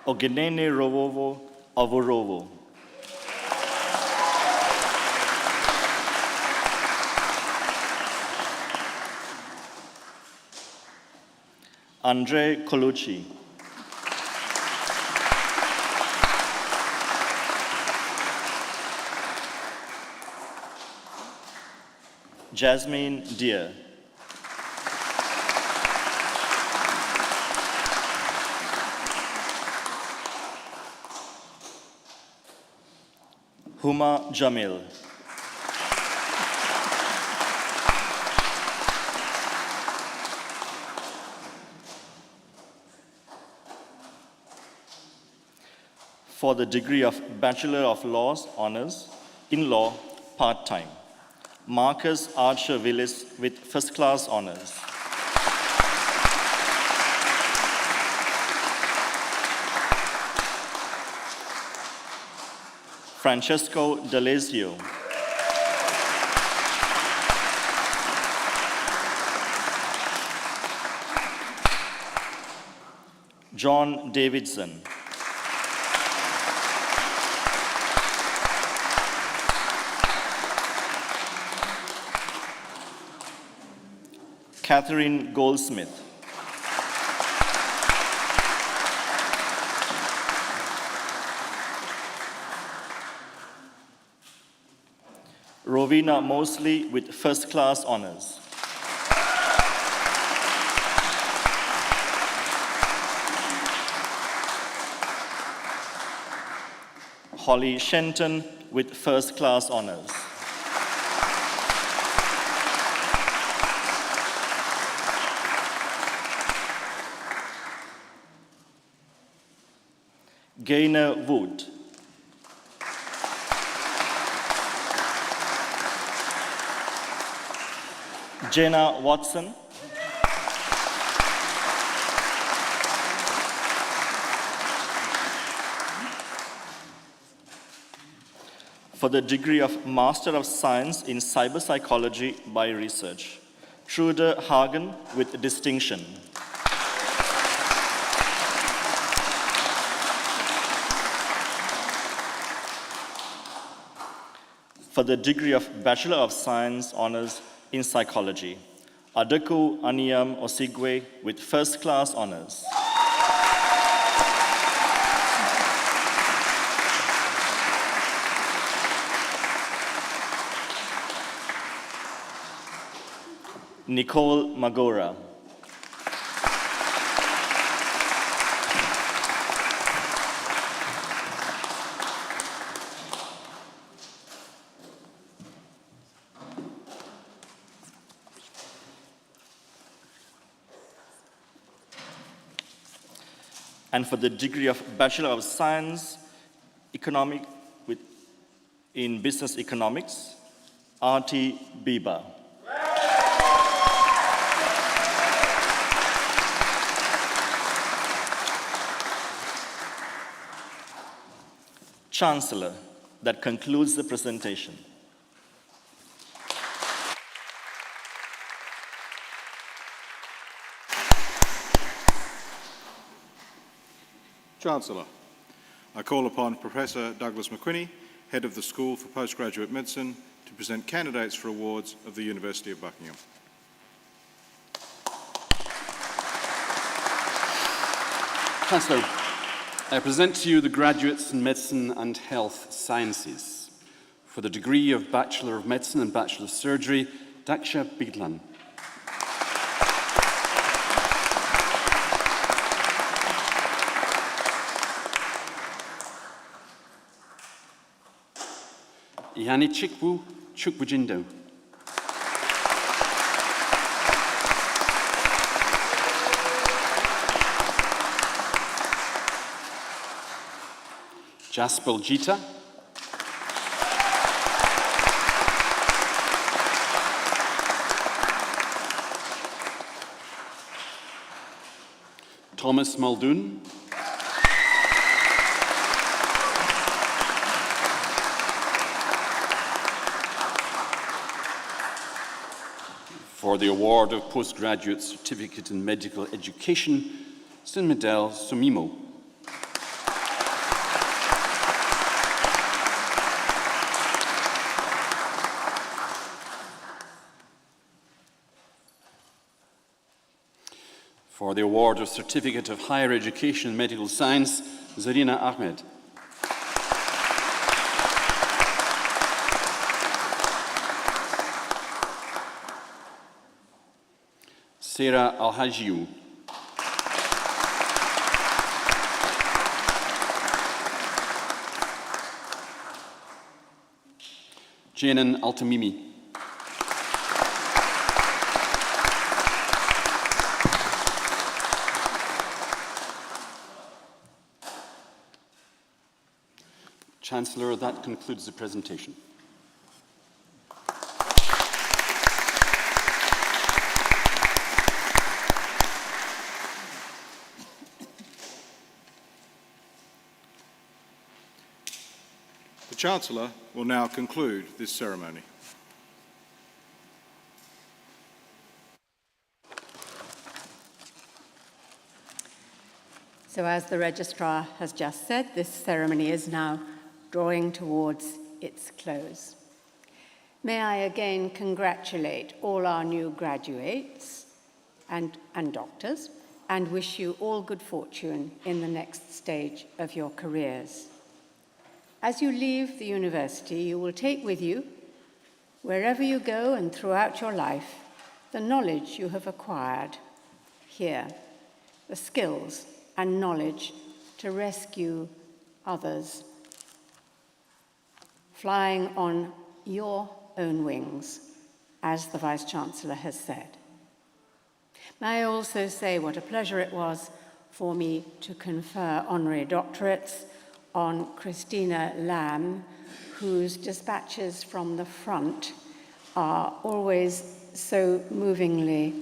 Ogenene Rovovo Avorovo. Andre Colucci. Jasmine Deer. Huma Jamil. For the degree of Bachelor of Laws Honours in Law, part-time, Marcus Archer Willis with First Class Honours. Francesco D'Alessio. John Davidson. Catherine Goldsmith. Rowena Mosley with First Class Honours. Holly Shenton with First Class Honours. Gaynor Wood. Jenna Watson. For the degree of Master of Science in Cyber Psychology by Research, Trude Hagen with distinction. for the degree of Bachelor of Science Honours in Psychology, Adeku Aniyam Osigwe with First Class Honours. Nicole Magora. And for the degree of Bachelor of Science in Business Economics, R.T. Biba. Chancellor, that concludes the presentation. Chancellor, I call upon Professor Douglas McQuinney, Head of the School for Postgraduate Medicine, to present candidates for awards of the University of Buckingham. Chancellor, I present to you the graduates in Medicine and Health Sciences. For the degree of Bachelor of Medicine and Bachelor of Surgery, Daksha Biglan. Yani Chikwu Chukbujindo. Jaspel Jita. Thomas Muldoon. For the award of Postgraduate Certificate in Medical Education, Sinmedel Sumimo. For the award of Certificate of Higher Education in Medical Science, Zarina Ahmed. Sarah Al-Hajiou. Janan Al-Tamimi. Chancellor, that concludes the presentation. The Chancellor will now conclude this ceremony. So as the Registrar has just said, this ceremony is now drawing towards its close. May I again congratulate all our new graduates and doctors and wish you all good fortune in the next stage of your careers. As you leave the university, you will take with you, wherever you go and throughout your life, the knowledge you have acquired here, the skills and knowledge to rescue others, flying on your own wings, as the Vice-Chancellor has said. May I also say what a pleasure it was for me to confer honorary doctorates on Christina Lamb, whose dispatches from the front are always so movingly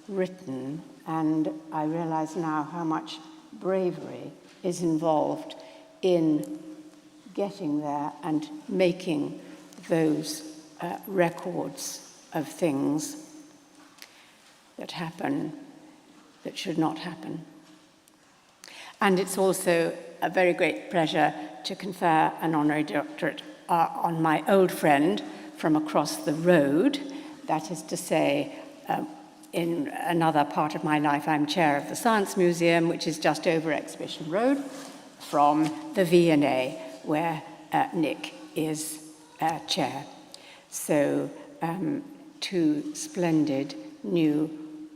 written, and I realize now how much bravery is involved in getting there and making those records of things that happen that should not happen. And it's also a very great pleasure to confer an honorary doctorate on my old friend from across the road. That is to say, in another part of my life, I'm chair of the Science Museum, which is just over Exhibition Road, from the V&A, where Nick is chair. So 2 splendid new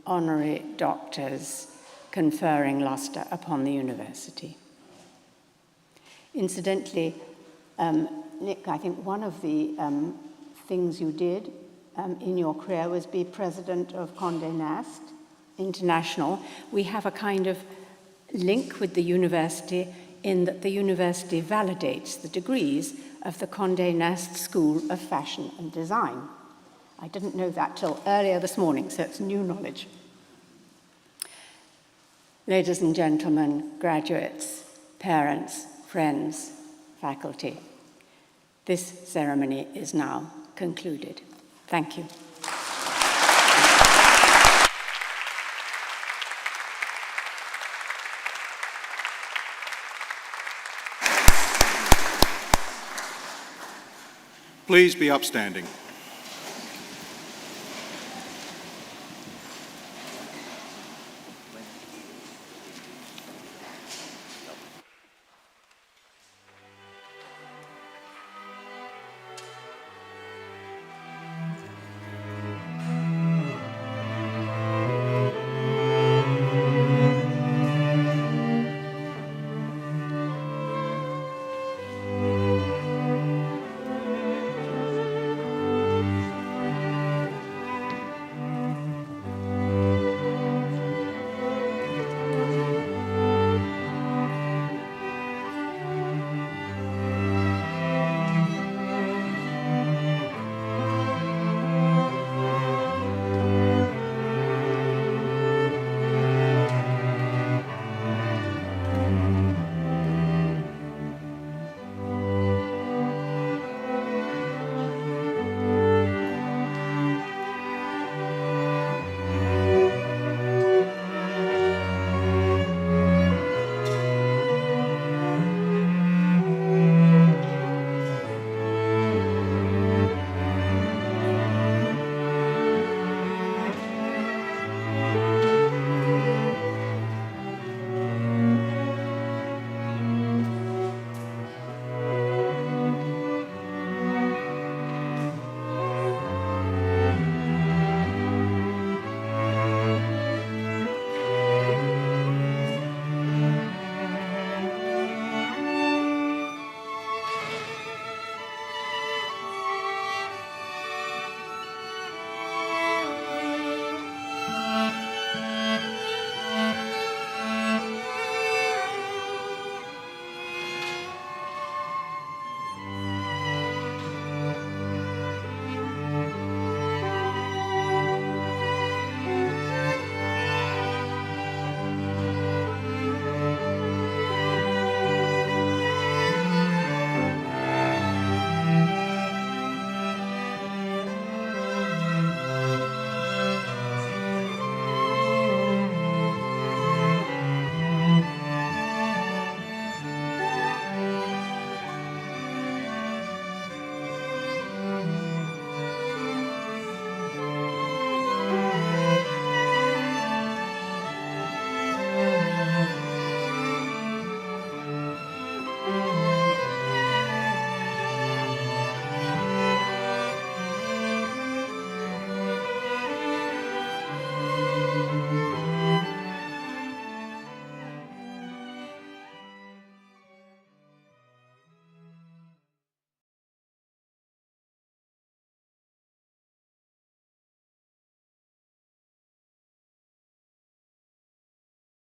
honorary doctors conferring lustre upon the university. Incidentally, Nick, I think one of the things you did in your career was be president of Condé Nast International. We have a kind of link with the university in that the university validates the degrees of the Condé Nast School of Fashion and Design. I didn't know that till earlier this morning, so it's new knowledge. Ladies and gentlemen, graduates, parents, friends, faculty, this ceremony is now concluded. Thank you. Please be upstanding.